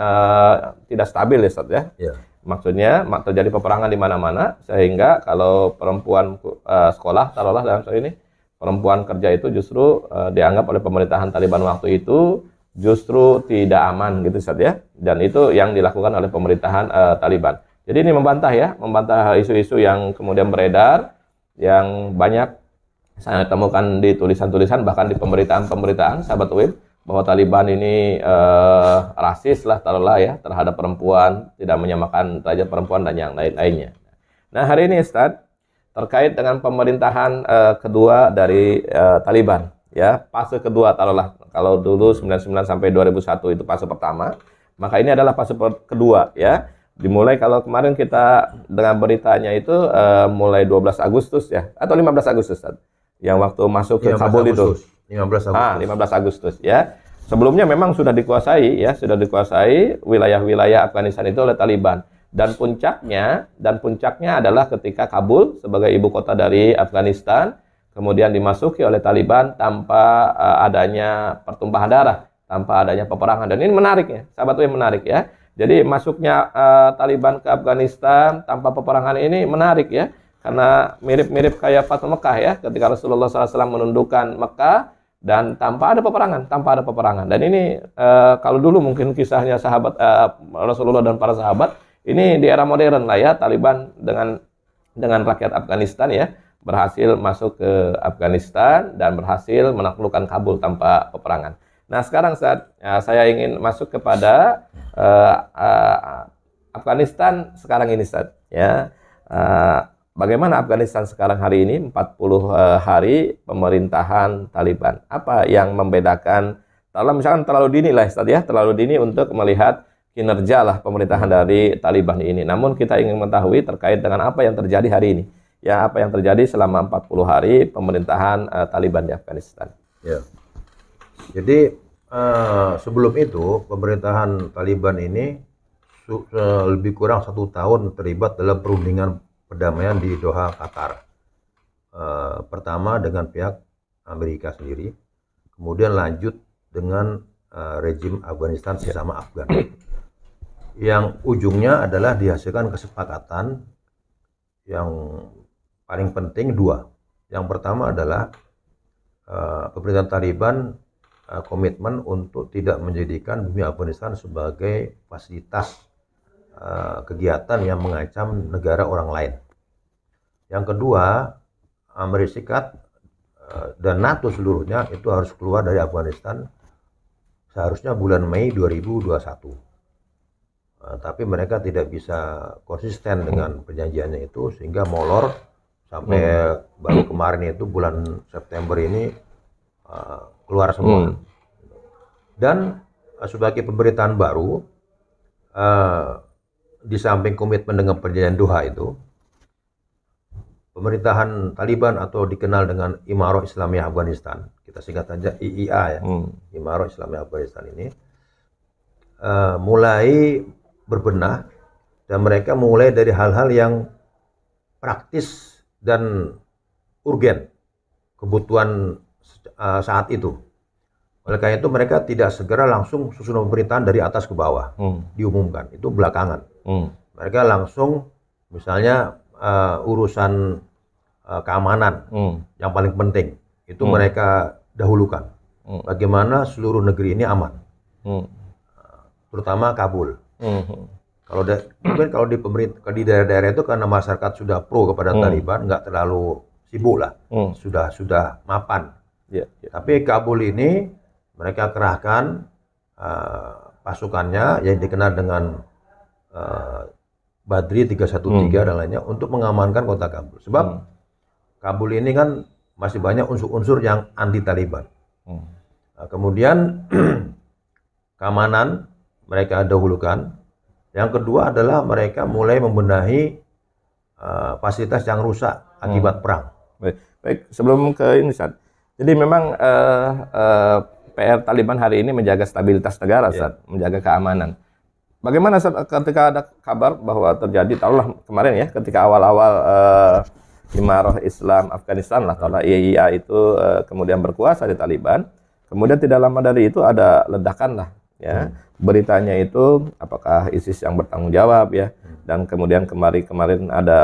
Speaker 3: tidak stabil, Ustaz ya.
Speaker 4: Ya.
Speaker 3: Maksudnya terjadi peperangan di mana-mana, sehingga kalau perempuan sekolah, taruhlah dalam soal ini, perempuan kerja itu justru dianggap oleh pemerintahan Taliban waktu itu justru tidak aman gitu, Ustaz ya. Dan itu yang dilakukan oleh pemerintahan Taliban. Jadi ini membantah isu-isu yang kemudian beredar, yang banyak saya temukan di tulisan-tulisan, bahkan di pemberitaan sahabat web, bahwa Taliban ini rasis lah, taruhlah ya, terhadap perempuan, tidak menyamakan derajat perempuan dan yang lain-lainnya. Nah hari ini Ustaz, terkait dengan pemerintahan kedua dari Taliban, ya, fase kedua taruhlah, kalau dulu 99 sampai 2001 itu fase pertama, maka ini adalah fase kedua ya. Dimulai kalau kemarin kita dengan beritanya itu mulai 12 Agustus ya, atau 15 Agustus Ustaz, yang waktu masuk ke Kabul itu.
Speaker 4: 15 Agustus.
Speaker 3: 15 Agustus ya. Sebelumnya memang sudah dikuasai wilayah-wilayah Afghanistan itu oleh Taliban, dan puncaknya adalah ketika Kabul sebagai ibu kota dari Afghanistan kemudian dimasuki oleh Taliban tanpa adanya pertumpahan darah, tanpa adanya peperangan. Dan ini menarik ya, sahabat yang menarik ya. Jadi masuknya Taliban ke Afghanistan tanpa peperangan ini menarik ya, karena mirip-mirip kayak Fathu Mekah ya, ketika Rasulullah SAW menundukkan Mekah dan tanpa ada peperangan. Dan ini kalau dulu mungkin kisahnya sahabat Rasulullah dan para sahabat, ini di era modern lah ya, Taliban dengan rakyat Afghanistan ya, berhasil masuk ke Afghanistan dan berhasil menaklukkan Kabul tanpa peperangan. Nah sekarang saya ingin masuk kepada Afghanistan sekarang ini Ustaz ya. Bagaimana Afghanistan sekarang hari ini, 40 hari pemerintahan Taliban? Apa yang membedakan, kalau misalkan terlalu dini lah Ustaz ya, terlalu dini untuk melihat kinerja lah pemerintahan dari Taliban ini. Namun kita ingin mengetahui terkait dengan apa yang terjadi hari ini. Ya, apa yang terjadi selama 40 hari pemerintahan Taliban di Afghanistan.
Speaker 4: Ya. Jadi sebelum itu pemerintahan Taliban ini lebih kurang 1 tahun terlibat dalam perundingan perdamaian di Doha, Qatar. Pertama dengan pihak Amerika sendiri, kemudian lanjut dengan rejim Afghanistan sesama Afgan. Yang ujungnya adalah dihasilkan kesepakatan yang paling penting dua. Yang pertama adalah pemerintahan Taliban komitmen untuk tidak menjadikan bumi Afghanistan sebagai fasilitas kegiatan yang mengancam negara orang lain. Yang kedua, Amerika Serikat dan NATO seluruhnya itu harus keluar dari Afghanistan seharusnya bulan Mei 2021. Tapi mereka tidak bisa konsisten dengan perjanjiannya itu, sehingga molor sampai baru kemarin itu bulan September ini keluar semua. Dan sebagai pemberitaan baru, di samping komitmen dengan perjanjian Doha itu, pemerintahan Taliban atau dikenal dengan Imarah Islamiyah Afghanistan, kita singkat saja IIA ya, Imarah Islamiyah Afghanistan ini mulai berbenah, dan mereka mulai dari hal-hal yang praktis dan urgen, kebutuhan saat itu. Oleh karena itu mereka tidak segera langsung susunan pemerintahan dari atas ke bawah diumumkan, itu belakangan. Mereka langsung misalnya urusan keamanan yang paling penting itu mereka dahulukan. Bagaimana seluruh negeri ini aman, terutama Kabul. Kalau di daerah-daerah itu karena masyarakat sudah pro kepada Taliban, nggak terlalu sibuk lah, sudah mapan. Tapi Kabul ini mereka kerahkan pasukannya yang dikenal dengan Badri 313 dan lainnya untuk mengamankan kota Kabul. Sebab Kabul ini kan masih banyak unsur-unsur yang anti Taliban. Kemudian keamanan mereka dahulukan. Yang kedua adalah mereka mulai membenahi fasilitas yang rusak akibat perang.
Speaker 3: Baik, sebelum ke ini, Ustaz. Jadi memang PR Taliban hari ini menjaga stabilitas negara, Ustaz, menjaga keamanan. Bagaimana Ustaz, ketika ada kabar bahwa terjadi, taruhlah kemarin ya, ketika awal-awal Imarah Islam Afghanistan lah, taruhlah IIA itu kemudian berkuasa di Taliban, kemudian tidak lama dari itu ada ledakan lah, ya. Beritanya itu apakah ISIS yang bertanggung jawab ya, dan kemudian kemarin ada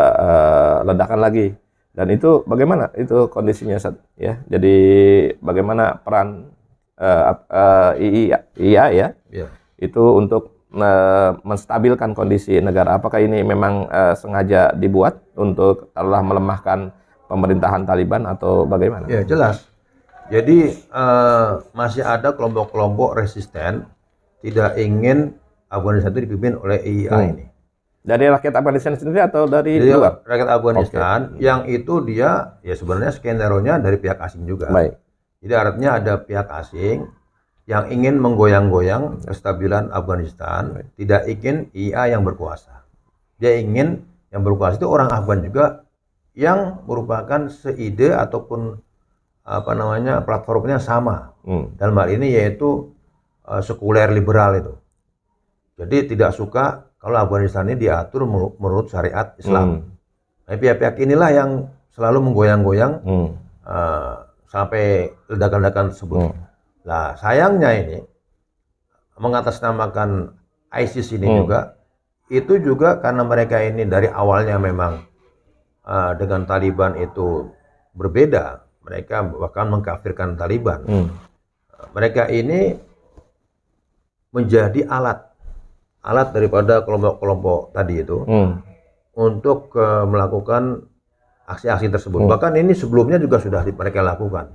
Speaker 3: ledakan lagi. Dan itu bagaimana itu kondisinya, Ustaz? Ya, jadi bagaimana peran IA ya, itu untuk menstabilkan kondisi negara? Apakah ini memang sengaja dibuat untuk telah melemahkan pemerintahan Taliban atau bagaimana?
Speaker 4: Ya, jelas. Jadi masih ada kelompok-kelompok resisten tidak ingin Afghanistan itu dipimpin oleh IA ini. Dari
Speaker 3: rakyat Afghanistan sendiri atau dari
Speaker 4: Jadi,
Speaker 3: luar?
Speaker 4: rakyat Afghanistan yang itu dia ya sebenarnya skenario-nya dari pihak asing juga.
Speaker 3: Baik.
Speaker 4: Jadi artinya ada pihak asing yang ingin menggoyang-goyang kestabilan Afghanistan, tidak ingin IA yang berkuasa. Dia ingin yang berkuasa itu orang Afgan juga yang merupakan seide ataupun platformnya sama. Dalam hal ini yaitu sekuler liberal itu. Jadi tidak suka kalau Afghanistan ini diatur menurut syariat Islam. Nah, pihak-pihak inilah yang selalu menggoyang-goyang sampai ledakan-ledakan tersebut. Nah, sayangnya ini mengatasnamakan ISIS ini itu juga karena mereka ini dari awalnya memang dengan Taliban itu berbeda. Mereka bahkan mengkafirkan Taliban. Mereka ini menjadi alat daripada kelompok-kelompok tadi itu untuk melakukan aksi-aksi tersebut. Bahkan ini sebelumnya juga sudah mereka lakukan.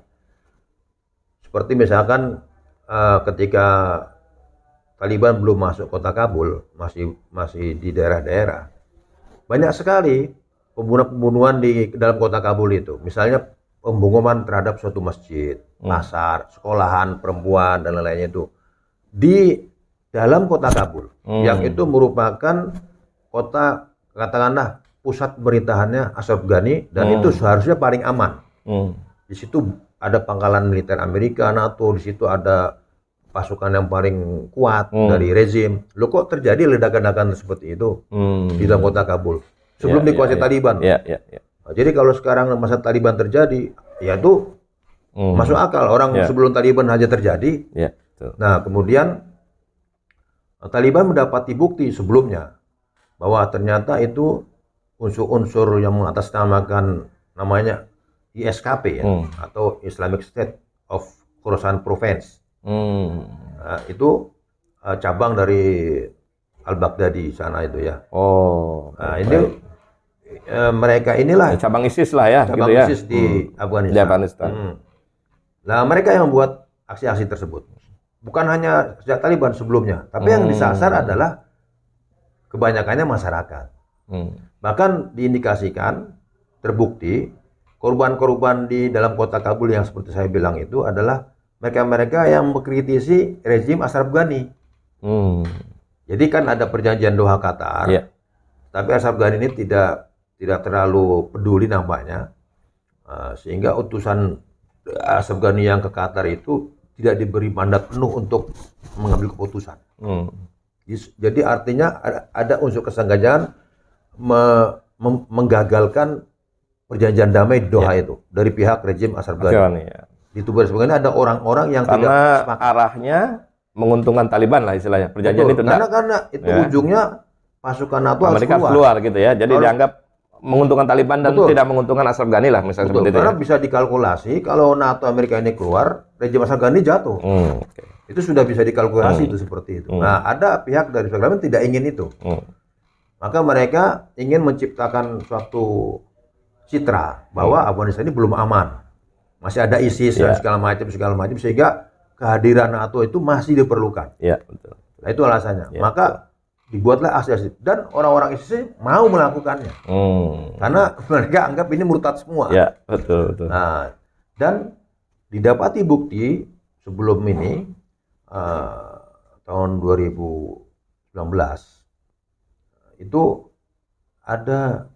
Speaker 4: Seperti misalkan ketika Taliban belum masuk kota Kabul, masih di daerah-daerah, banyak sekali pembunuhan di dalam kota Kabul itu. Misalnya pemboman terhadap suatu masjid, pasar, sekolahan, perempuan dan lain-lainnya itu di dalam kota Kabul, yang itu merupakan kota katakanlah pusat pemerintahannya Ashraf Ghani dan itu seharusnya paling aman. Di situ ada pangkalan militer Amerika, NATO, di situ ada pasukan yang paling kuat dari rezim. Loh kok terjadi ledakan-ledakan seperti itu di dalam kota Kabul sebelum dikuasai Taliban? Nah, jadi kalau sekarang masa Taliban terjadi, ya itu masuk akal. Orang sebelum Taliban aja terjadi. Nah, kemudian Taliban mendapati bukti sebelumnya bahwa ternyata itu unsur-unsur yang mengatasnamakan namanya ISKP ya, atau Islamic State of Khorasan Province. Nah, itu cabang dari Al-Baghdadi sana itu ya. Nah, ini mereka inilah
Speaker 3: cabang ISIS lah ya,
Speaker 4: cabang
Speaker 3: gitu ya.
Speaker 4: ISIS di Afghanistan. Nah, mereka yang membuat aksi-aksi tersebut. Bukan hanya sejak Taliban sebelumnya, tapi yang disasar adalah kebanyakannya masyarakat. Bahkan diindikasikan, terbukti, korban-korban di dalam kota Kabul yang seperti saya bilang itu adalah mereka-mereka yang mengkritisi rezim Ashraf Ghani. Jadi kan ada perjanjian Doha Qatar, tapi Ashraf Ghani ini tidak terlalu peduli nampaknya, sehingga utusan Ashraf Ghani yang ke Qatar itu tidak diberi mandat penuh untuk mengambil keputusan. Jadi artinya ada unsur kesengajaan menggagalkan perjanjian damai di Doha itu dari pihak rezim Ashraf Ghani. Di Tuban sebagainya ada orang-orang yang
Speaker 3: karena
Speaker 4: tidak
Speaker 3: arahnya menguntungkan Taliban lah istilahnya. Perjanjian itu
Speaker 4: karena itu ujungnya pasukan NATO
Speaker 3: Amerika
Speaker 4: harus
Speaker 3: keluar gitu ya. Jadi dianggap menguntungkan Taliban dan tidak menguntungkan Ashraf Ghani lah misalnya seperti itu.
Speaker 4: Karena bisa dikalkulasi kalau NATO Amerika ini keluar, rezim Ashraf Ghani jatuh. Itu sudah bisa dikalkulasi itu seperti itu. Nah, ada pihak dari Ashraf Ghani tidak ingin itu. Maka mereka ingin menciptakan suatu citra bahwa Afghanistan ini belum aman. Masih ada ISIS dan segala macam sehingga kehadiran NATO itu masih diperlukan.
Speaker 3: Betul.
Speaker 4: Nah, itu alasannya. Maka dibuatlah aksi-aksi dan orang-orang ISIS mau melakukannya karena mereka anggap ini murtad semua.
Speaker 3: Betul.
Speaker 4: Nah, dan didapati bukti sebelum ini tahun 2019 itu ada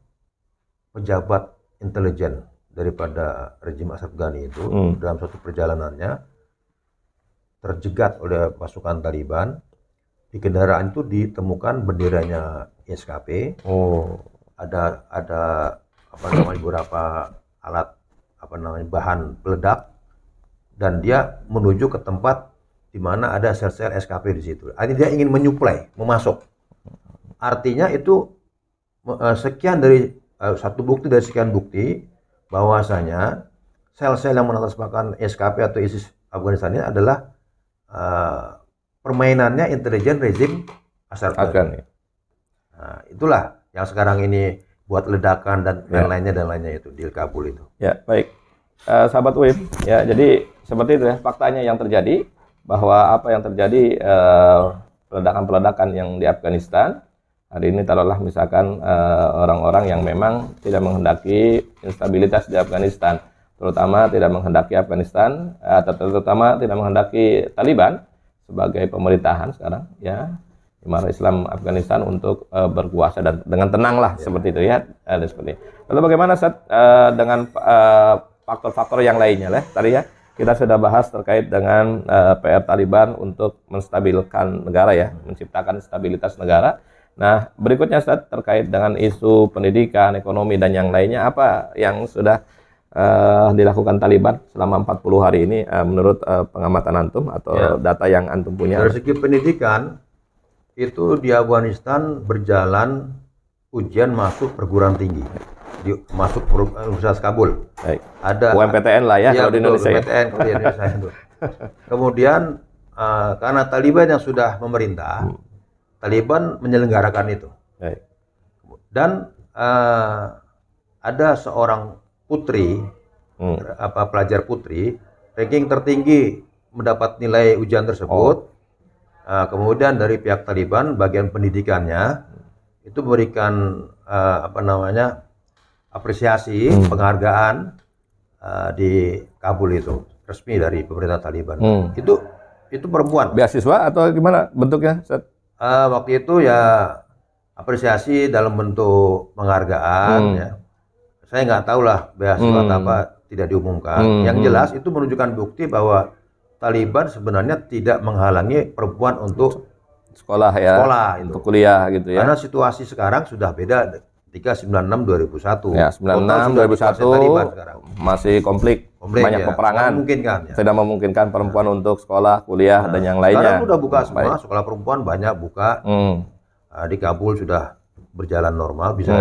Speaker 4: pejabat intelijen daripada rejim Ashraf Ghani itu dalam suatu perjalanannya terjegat oleh pasukan Taliban. Di kendaraan itu ditemukan benderanya SKP. Ada apa namanya beberapa alat apa namanya bahan peledak, dan dia menuju ke tempat di mana ada sel-sel SKP di situ. Artinya dia ingin menyuplai, memasok. Artinya itu sekian dari satu bukti dari sekian bukti bahwasanya sel-sel yang mengatasnamakan SKP atau ISIS Afghanistan ini adalah permainannya intelijen rezim Ashraf Ghani. Nah, itulah yang sekarang ini buat ledakan dan lainnya itu di Kabul itu. Ya, baik. Sahabat UIF, ya, jadi seperti itu ya faktanya yang terjadi, bahwa apa yang terjadi peledakan-peledakan yang di Afghanistan hari ini taruhlah misalkan orang-orang yang memang tidak menghendaki instabilitas di Afghanistan, terutama tidak menghendaki Afghanistan atau terutama tidak menghendaki Taliban sebagai pemerintahan sekarang, ya, Imarah Islam Afghanistan untuk berkuasa dan dengan tenang lah, seperti itu ya. Seperti. Lalu bagaimana dengan faktor-faktor yang lainnya lah tadi ya, kita sudah bahas terkait dengan PR Taliban untuk menstabilkan negara ya, menciptakan stabilitas negara. Nah, berikutnya terkait dengan isu pendidikan, ekonomi dan yang lainnya, apa yang sudah dilakukan Taliban selama 40 hari ini menurut pengamatan antum atau data yang antum punya? Dari segi pendidikan itu di Afghanistan berjalan ujian masuk perguruan tinggi, masuk Universitas Kabul. Baik. Ada UMPTN lah ya, kalau di Indonesia. UMPTN kalau di Indonesia itu. Kemudian karena Taliban yang sudah memerintah, Taliban menyelenggarakan itu. Baik. Dan ada seorang putri, pelajar putri, ranking tertinggi mendapat nilai ujian tersebut. Kemudian dari pihak Taliban, bagian pendidikannya itu memberikan apresiasi, penghargaan di Kabul itu, resmi dari pemerintah Taliban. Itu perempuan. Beasiswa atau gimana bentuknya? Waktu itu ya apresiasi dalam bentuk penghargaan. Ya. Saya nggak tahu lah beasiswa atau apa, tidak diumumkan. Yang jelas itu menunjukkan bukti bahwa Taliban sebenarnya tidak menghalangi perempuan untuk sekolah ya, untuk kuliah gitu ya. Karena situasi sekarang sudah beda ketika 96-2001. Ya, 96-2001 masih konflik, banyak peperangan. Tidak memungkinkan perempuan untuk sekolah, kuliah dan yang lainnya. Sekarang sudah buka semua, sekolah perempuan banyak buka. Di Kabul sudah berjalan normal, bisa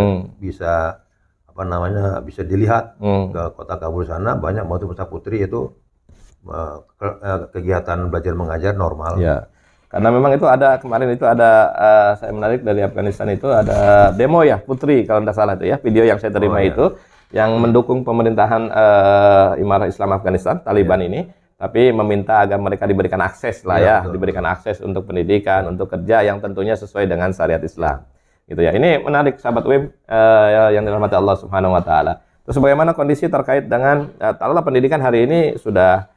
Speaker 4: bisa dilihat ke kota Kabul sana banyak putra putri itu kegiatan belajar mengajar normal. Ya. Karena memang itu ada kemarin itu ada saya menarik dari Afghanistan itu ada demo ya putri kalau tidak salah itu ya, video yang saya terima itu yang mendukung pemerintahan Imarah Islam Afghanistan Taliban ini, tapi meminta agar mereka diberikan akses lah ya, diberikan akses untuk pendidikan, untuk kerja yang tentunya sesuai dengan syariat Islam. Gitu ya. Ini menarik sahabat UIM yang dirahmati Allah Subhanahu wa taala. Terus bagaimana kondisi terkait dengan taruhlah pendidikan hari ini sudah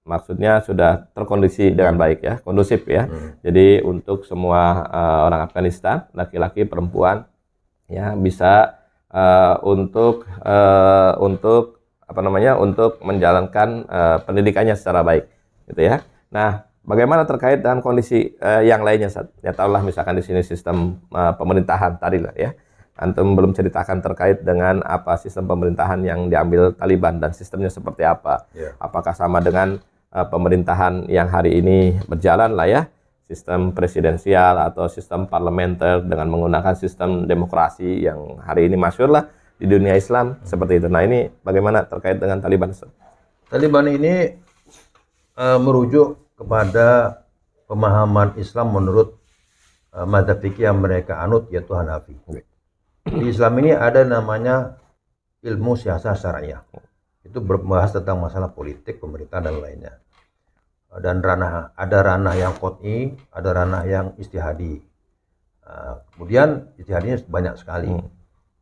Speaker 4: maksudnya sudah terkondisi dengan baik ya, kondusif ya. Jadi untuk semua orang Afghanistan, laki-laki, perempuan ya bisa untuk menjalankan pendidikannya secara baik gitu ya. Nah, bagaimana terkait dengan kondisi yang lainnya, ya tahulah misalkan di sini sistem pemerintahan tadi lah ya. Antum belum ceritakan terkait dengan apa sistem pemerintahan yang diambil Taliban dan sistemnya seperti apa. Apakah sama dengan pemerintahan yang hari ini berjalan lah ya, sistem presidensial atau sistem parlementer dengan menggunakan sistem demokrasi yang hari ini masyhur lah di dunia Islam seperti itu. Nah, ini bagaimana terkait dengan Taliban? Taliban ini merujuk kepada pemahaman Islam menurut mazhab fikih yang mereka anut, yaitu Hanafi. Di Islam ini ada namanya ilmu siasah syariah. Itu berbahas tentang masalah politik, pemerintah dan lainnya. Dan ada ranah yang qot'i, ada ranah yang ijtihadi. Kemudian ijtihadinya banyak sekali.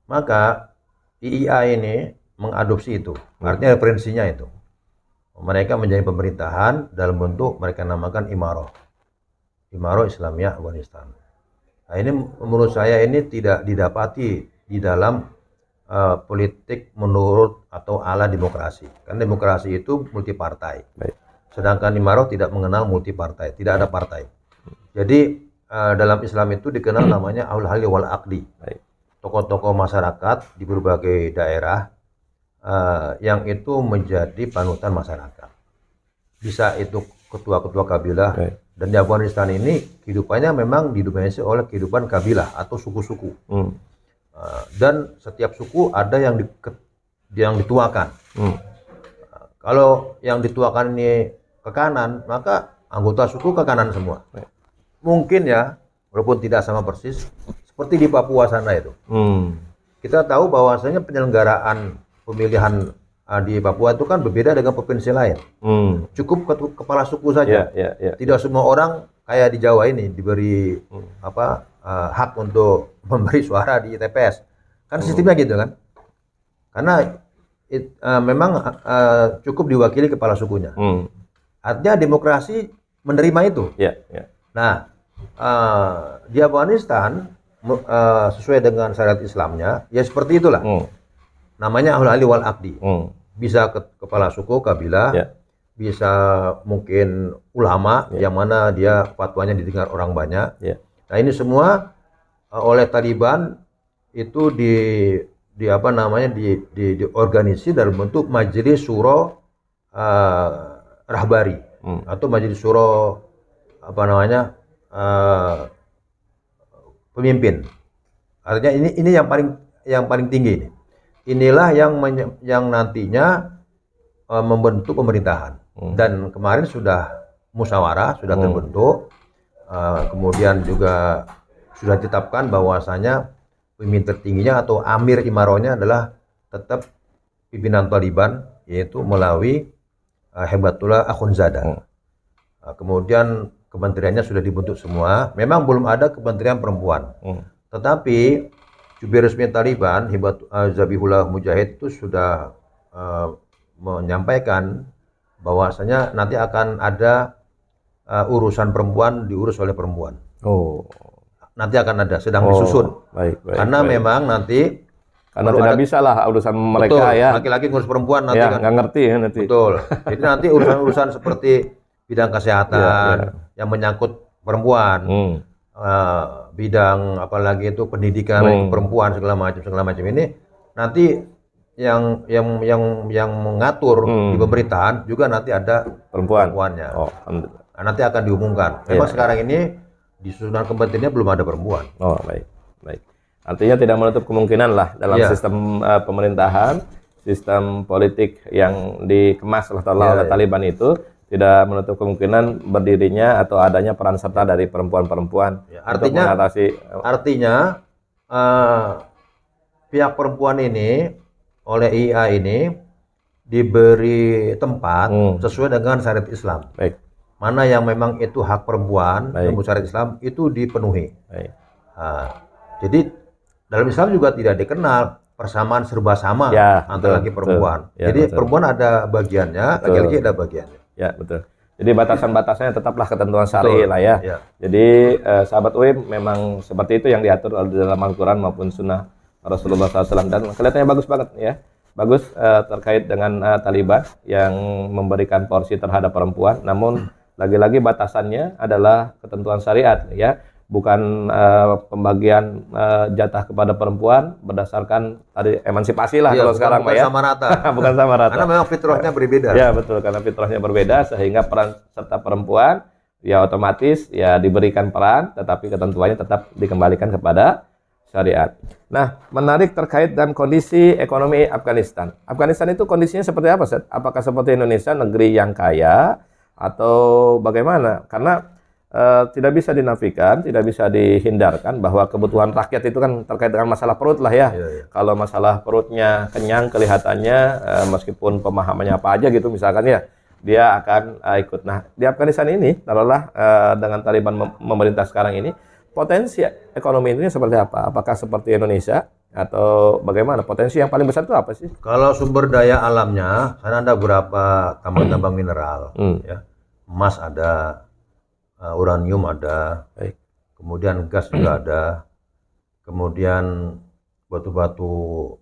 Speaker 4: Maka IIA ini mengadopsi itu. Artinya referensinya itu. Mereka menjadi pemerintahan dalam bentuk mereka namakan Imarah Islamiyah Afghanistan. Nah, ini menurut saya ini tidak didapati di dalam politik menurut atau ala demokrasi. Karena demokrasi itu multi partai.
Speaker 3: Baik.
Speaker 4: Sedangkan Imarah tidak mengenal multi partai, tidak ada partai. Jadi dalam Islam itu dikenal namanya ahlul halli wal aqdi.
Speaker 3: Baik.
Speaker 4: Tokoh-tokoh masyarakat di berbagai daerah yang itu menjadi panutan masyarakat. Bisa itu ketua-ketua kabilah.
Speaker 3: Baik.
Speaker 4: Dan di Afghanistan ini kehidupannya memang didominasi oleh kehidupan kabilah atau suku-suku. Dan setiap suku ada yang dituakan. Kalau yang dituakan ini ke kanan, maka anggota suku ke kanan semua.
Speaker 3: Baik.
Speaker 4: Mungkin ya, walaupun tidak sama persis, seperti di Papua sana itu. Kita tahu bahwasanya penyelenggaraan pemilihan di Papua itu kan berbeda dengan provinsi lain. Cukup kepala suku saja. Tidak semua orang kayak di Jawa ini diberi hak untuk memberi suara di TPS. Kan sistemnya gitu kan. Karena memang cukup diwakili kepala sukunya. Artinya demokrasi menerima itu. Nah, di Afghanistan sesuai dengan syariat Islamnya ya seperti itulah. Namanya ahlul halli wal aqdi. Bisa kepala suku, kabilah, bisa mungkin ulama yang mana dia fatwanya didengar orang banyak. Nah, ini semua oleh Taliban itu diorganisir dalam bentuk majelis syuro rahbari atau majelis syuro pemimpin. Artinya ini yang paling tinggi ini. Inilah yang nantinya membentuk pemerintahan. Dan kemarin sudah musyawarah, sudah terbentuk. Kemudian juga sudah ditetapkan bahwasanya pemimpin tertingginya atau Amir Imarahnya adalah tetap pimpinan Taliban, yaitu melalui Hebatullah Akhundzada. Kemudian kementeriannya sudah dibentuk semua. Memang belum ada kementerian perempuan. Tetapi jubir resmi Taliban, Zabihullah Mujahid itu sudah menyampaikan bahwasanya nanti akan ada urusan perempuan diurus oleh perempuan. Nanti akan ada, sedang disusun. Karena memang nanti
Speaker 3: karena tidak bisa lah urusan mereka. Betul,
Speaker 4: laki-laki ngurus perempuan nanti kan
Speaker 3: nggak ngerti ya nanti.
Speaker 4: Betul. Jadi nanti urusan-urusan seperti bidang kesehatan yang menyangkut perempuan. Bidang apalagi itu pendidikan perempuan segala macam ini nanti yang mengatur di pemerintahan juga nanti ada perempuannya. Nah, nanti akan diumumkan. Memang sekarang ini di susunan kementeriannya belum ada perempuan.
Speaker 3: Baik. Artinya tidak menutup kemungkinan lah dalam sistem pemerintahan, sistem politik yang dikemas oleh Taliban itu tidak menutup kemungkinan berdirinya atau adanya peran serta dari perempuan-perempuan untuk mengatasi. Artinya
Speaker 4: pihak perempuan ini oleh IA ini diberi tempat sesuai dengan syariat Islam. Mana yang memang itu hak perempuan menurut syariat Islam itu dipenuhi. Jadi dalam Islam juga tidak dikenal persamaan serba sama antara laki perempuan. Jadi perempuan ada bagiannya, laki-laki ada bagiannya.
Speaker 3: Ya, betul. Jadi batasan-batasannya tetaplah ketentuan syar'i lah ya. Jadi sahabat UIM memang seperti itu yang diatur dalam Al-Quran maupun Sunnah Rasulullah SAW, dan kelihatannya bagus banget ya. Bagus terkait dengan Taliban yang memberikan porsi terhadap perempuan, namun lagi-lagi batasannya adalah ketentuan syariat ya. Bukan pembagian jatah kepada perempuan berdasarkan tadi emansipasi lah kalau sekarang
Speaker 4: bukan sama rata.
Speaker 3: Bukan sama rata.
Speaker 4: Karena memang fitrahnya berbeda.
Speaker 3: Ya betul, karena fitrahnya berbeda sehingga peran serta perempuan ya otomatis ya diberikan peran, tetapi ketentuannya tetap dikembalikan kepada syariat. Nah, menarik terkait dengan kondisi ekonomi Afghanistan. Afghanistan itu kondisinya seperti apa, Seth? Apakah seperti Indonesia, negeri yang kaya atau bagaimana? Karena tidak bisa dinafikan, tidak bisa dihindarkan bahwa kebutuhan rakyat itu kan terkait dengan masalah perut lah ya. Kalau masalah perutnya kenyang kelihatannya meskipun pemahamannya apa aja gitu misalkan ya, dia akan ikut. Nah, di Afghanistan ini taruhlah dengan Taliban memerintah sekarang ini, potensi ekonomi ini seperti apa? Apakah seperti Indonesia atau bagaimana? Potensi yang paling besar itu apa sih?
Speaker 4: Kalau sumber daya alamnya, sana ada beberapa tambang-tambang mineral ya. Emas ada, uranium ada, kemudian gas juga ada, kemudian batu-batu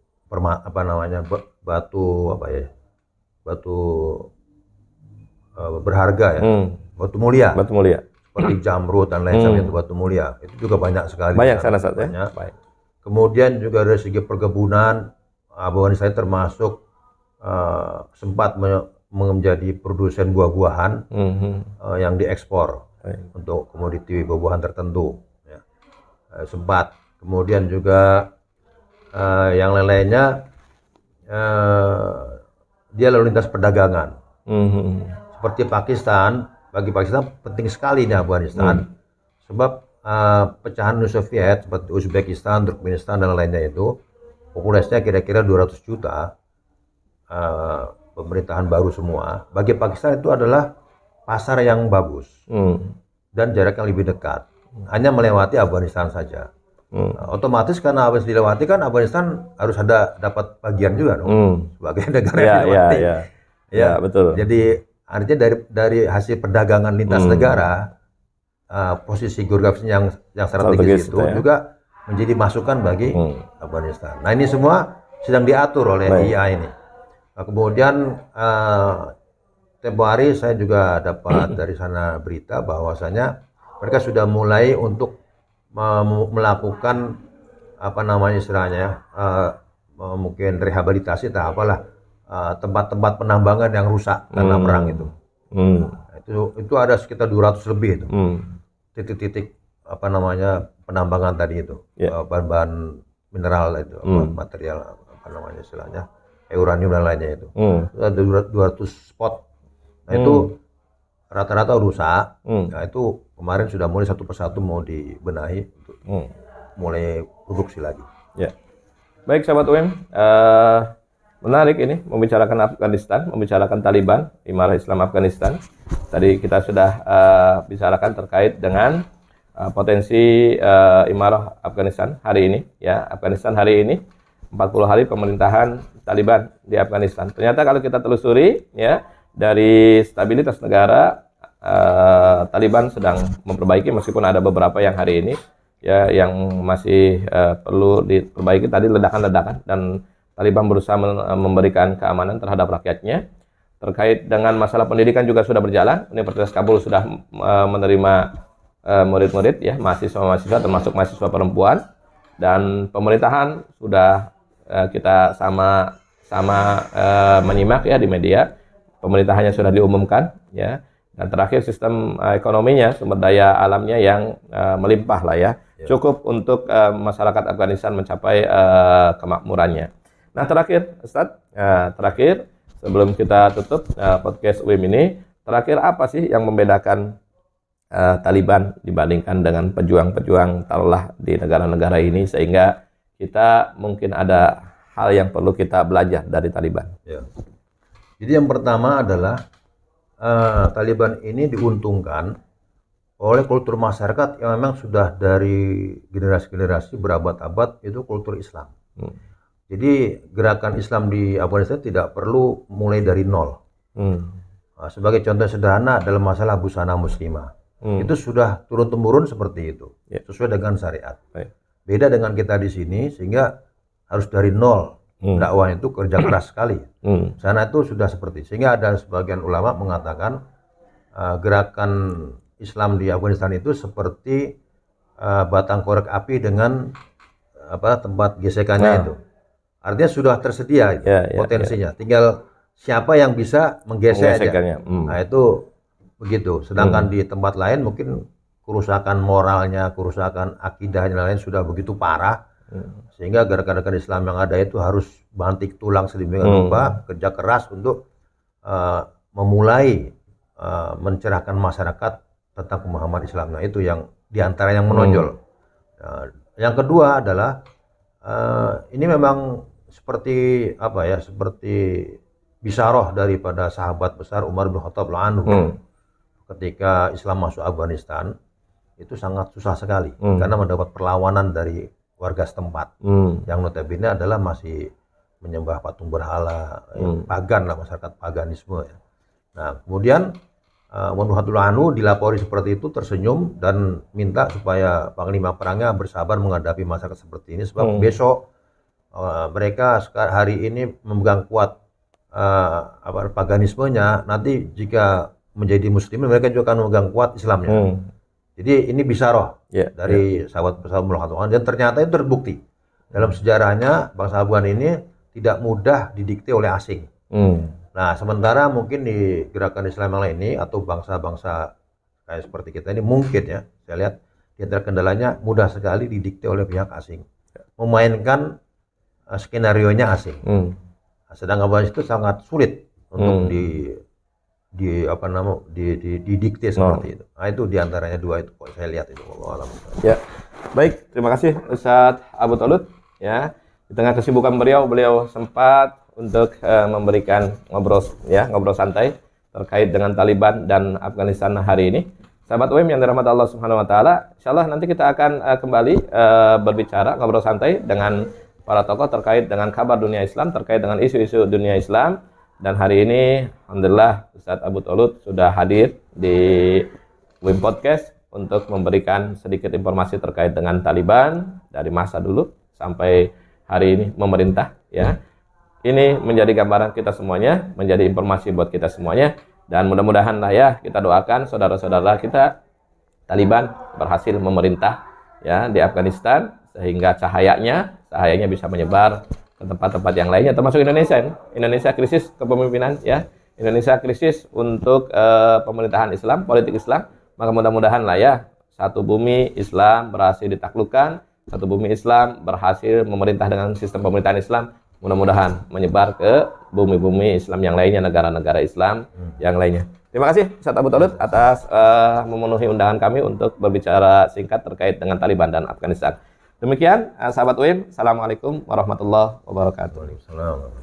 Speaker 4: batu apa ya, batu berharga ya, batu mulia.
Speaker 3: Batu mulia.
Speaker 4: Seperti jamrud dan lain sebagainya, batu mulia itu juga banyak sekali.
Speaker 3: Banyak sana Ustaz, ya?
Speaker 4: Banyak.
Speaker 3: Baik.
Speaker 4: Kemudian juga dari segi perkebunan, Afghanistan termasuk sempat menjadi produsen buah-buahan yang diekspor untuk komoditi buah-buahan tertentu. Ya. Sempat. Kemudian juga yang lain-lainnya dia lalu lintas perdagangan. Seperti Pakistan. Bagi Pakistan penting sekali nih Afghanistan, sebab pecahan Uni Soviet seperti Uzbekistan, Turkmenistan dan lainnya itu populasinya kira-kira 200 juta, pemerintahan baru semua. Bagi Pakistan itu adalah pasar yang bagus dan jarak yang lebih dekat, hanya melewati Afghanistan saja. Otomatis karena habis dilewati kan Afghanistan harus dapat bagian juga dong, sebagai negara yang dilewati.
Speaker 3: Ya, betul.
Speaker 4: Jadi artinya dari hasil perdagangan lintas negara, posisi geografis yang strategis itu juga menjadi masukan bagi Afghanistan. Nah, ini semua sedang diatur oleh IA ini. Nah, kemudian tempo hari saya juga dapat dari sana berita bahwasanya mereka sudah mulai untuk melakukan apa namanya istilahnya, mungkin rehabilitasi atau apalah, tempat-tempat penambangan yang rusak karena perang itu. Itu ada sekitar 200 lebih itu. Titik-titik apa namanya penambangan tadi itu. Bahan-bahan mineral itu, material apa namanya istilahnya, uranium dan lainnya itu. Ada 200 spot. Nah, itu rata-rata rusak. Nah, itu kemarin sudah mulai satu persatu mau dibenahi untuk mulai produksi lagi. Ya.
Speaker 3: Baik sahabat UM, menarik ini membicarakan Afghanistan, membicarakan Taliban, Imarah Islam Afghanistan. Tadi kita sudah bicarakan terkait dengan potensi Imarah Afghanistan hari ini. Ya, Afghanistan hari ini 40 hari pemerintahan Taliban di Afghanistan. Ternyata kalau kita telusuri, ya, dari stabilitas negara, Taliban sedang memperbaiki meskipun ada beberapa yang hari ini ya yang masih perlu diperbaiki. Tadi ledakan-ledakan dan Taliban berusaha memberikan keamanan terhadap rakyatnya. Terkait dengan masalah pendidikan juga sudah berjalan. Universitas Kabul sudah menerima murid-murid, ya, mahasiswa-mahasiswa termasuk mahasiswa perempuan, dan pemerintahan sudah kita sama menyimak ya di media. Pemerintahannya sudah diumumkan, ya. Dan terakhir sistem ekonominya, sumber daya alamnya yang melimpah lah ya. Cukup untuk masyarakat Afghanistan mencapai kemakmurannya. Nah, terakhir Ustadz, terakhir sebelum kita tutup podcast UIM ini, terakhir apa sih yang membedakan Taliban dibandingkan dengan pejuang-pejuang taruhlah di negara-negara ini, sehingga kita mungkin ada hal yang perlu kita belajar dari Taliban?
Speaker 4: Ya. Jadi yang pertama adalah Taliban ini diuntungkan oleh kultur masyarakat yang memang sudah dari generasi-generasi berabad-abad itu kultur Islam. Jadi gerakan Islam di Afghanistan tidak perlu mulai dari nol. Nah, sebagai contoh sederhana dalam masalah busana muslimah, itu sudah turun-temurun seperti itu, sesuai dengan syariat. Beda dengan kita di sini, sehingga harus dari nol. Dakwah itu kerja keras sekali. Sana itu sudah seperti, sehingga ada sebagian ulama mengatakan gerakan Islam di Afghanistan itu seperti batang korek api dengan tempat gesekannya itu. Artinya sudah tersedia potensinya. Tinggal siapa yang bisa menggesek aja. Nah, itu begitu. Sedangkan di tempat lain mungkin kerusakan moralnya, kerusakan akidahnya lain sudah begitu parah. Sehingga gerakan-gerakan Islam yang ada itu harus banting tulang sedemikian rupa, kerja keras untuk memulai mencerahkan masyarakat tentang pemahaman Islam. Nah, itu yang diantara yang menonjol. Nah, yang kedua adalah ini memang seperti seperti bisyarah daripada sahabat besar Umar bin Khattab anhu. Ketika Islam masuk Afghanistan itu sangat susah sekali karena mendapat perlawanan dari warga setempat yang notabene adalah masih menyembah patung berhala, pagan lah, masyarakat paganisme ya. Nah, kemudian Umar bin Khattab anhu dilapori seperti itu, tersenyum dan minta supaya panglima perangnya bersabar menghadapi masyarakat seperti ini, sebab besok mereka hari ini memegang kuat paganismenya, nanti jika menjadi muslim mereka juga akan memegang kuat Islamnya. Jadi ini bisyarah dari sahabat-sahabat Muhammad, dan ternyata itu terbukti dalam sejarahnya bangsa Afgan ini tidak mudah didikte oleh asing. Nah, sementara mungkin di gerakan Islam yang lain ini atau bangsa-bangsa kayak seperti kita ini mungkin ya, saya lihat di antara kendalanya mudah sekali didikte oleh pihak asing, memainkan skenario-nya asing. Sedangkan Afgan itu sangat sulit untuk didikte seperti itu. Nah, itu diantaranya dua itu saya lihat itu.
Speaker 3: Ya, baik, terima kasih Ustadz Abu Tolut. Ya, di tengah kesibukan beliau sempat untuk memberikan ngobrol santai terkait dengan Taliban dan Afghanistan hari ini. Sahabat UM yang dirahmati Allah Subhanahu Wa Taala, insyaallah nanti kita akan kembali berbicara ngobrol santai dengan para tokoh terkait dengan kabar dunia Islam, terkait dengan isu-isu dunia Islam. Dan hari ini, alhamdulillah, Ustadz Abu Tolut sudah hadir di WIM Podcast untuk memberikan sedikit informasi terkait dengan Taliban dari masa dulu sampai hari ini memerintah. Ya, ini menjadi gambaran kita semuanya, menjadi informasi buat kita semuanya. Dan mudah-mudahan lah ya, kita doakan saudara-saudara kita Taliban berhasil memerintah ya di Afghanistan, sehingga cahayanya bisa menyebar ke tempat-tempat yang lainnya, termasuk Indonesia. Indonesia krisis kepemimpinan ya, Indonesia krisis untuk pemerintahan Islam, politik Islam. Maka mudah-mudahan lah ya, satu bumi Islam berhasil ditaklukkan, satu bumi Islam berhasil memerintah dengan sistem pemerintahan Islam. Mudah-mudahan menyebar ke bumi-bumi Islam yang lainnya, negara-negara Islam yang lainnya. Terima kasih Ustadz Abu Tolut atas memenuhi undangan kami untuk berbicara singkat terkait dengan Taliban dan Afghanistan. Demikian sahabat UIM, Assalamualaikum warahmatullahi wabarakatuh.
Speaker 4: Waalaikumsalam.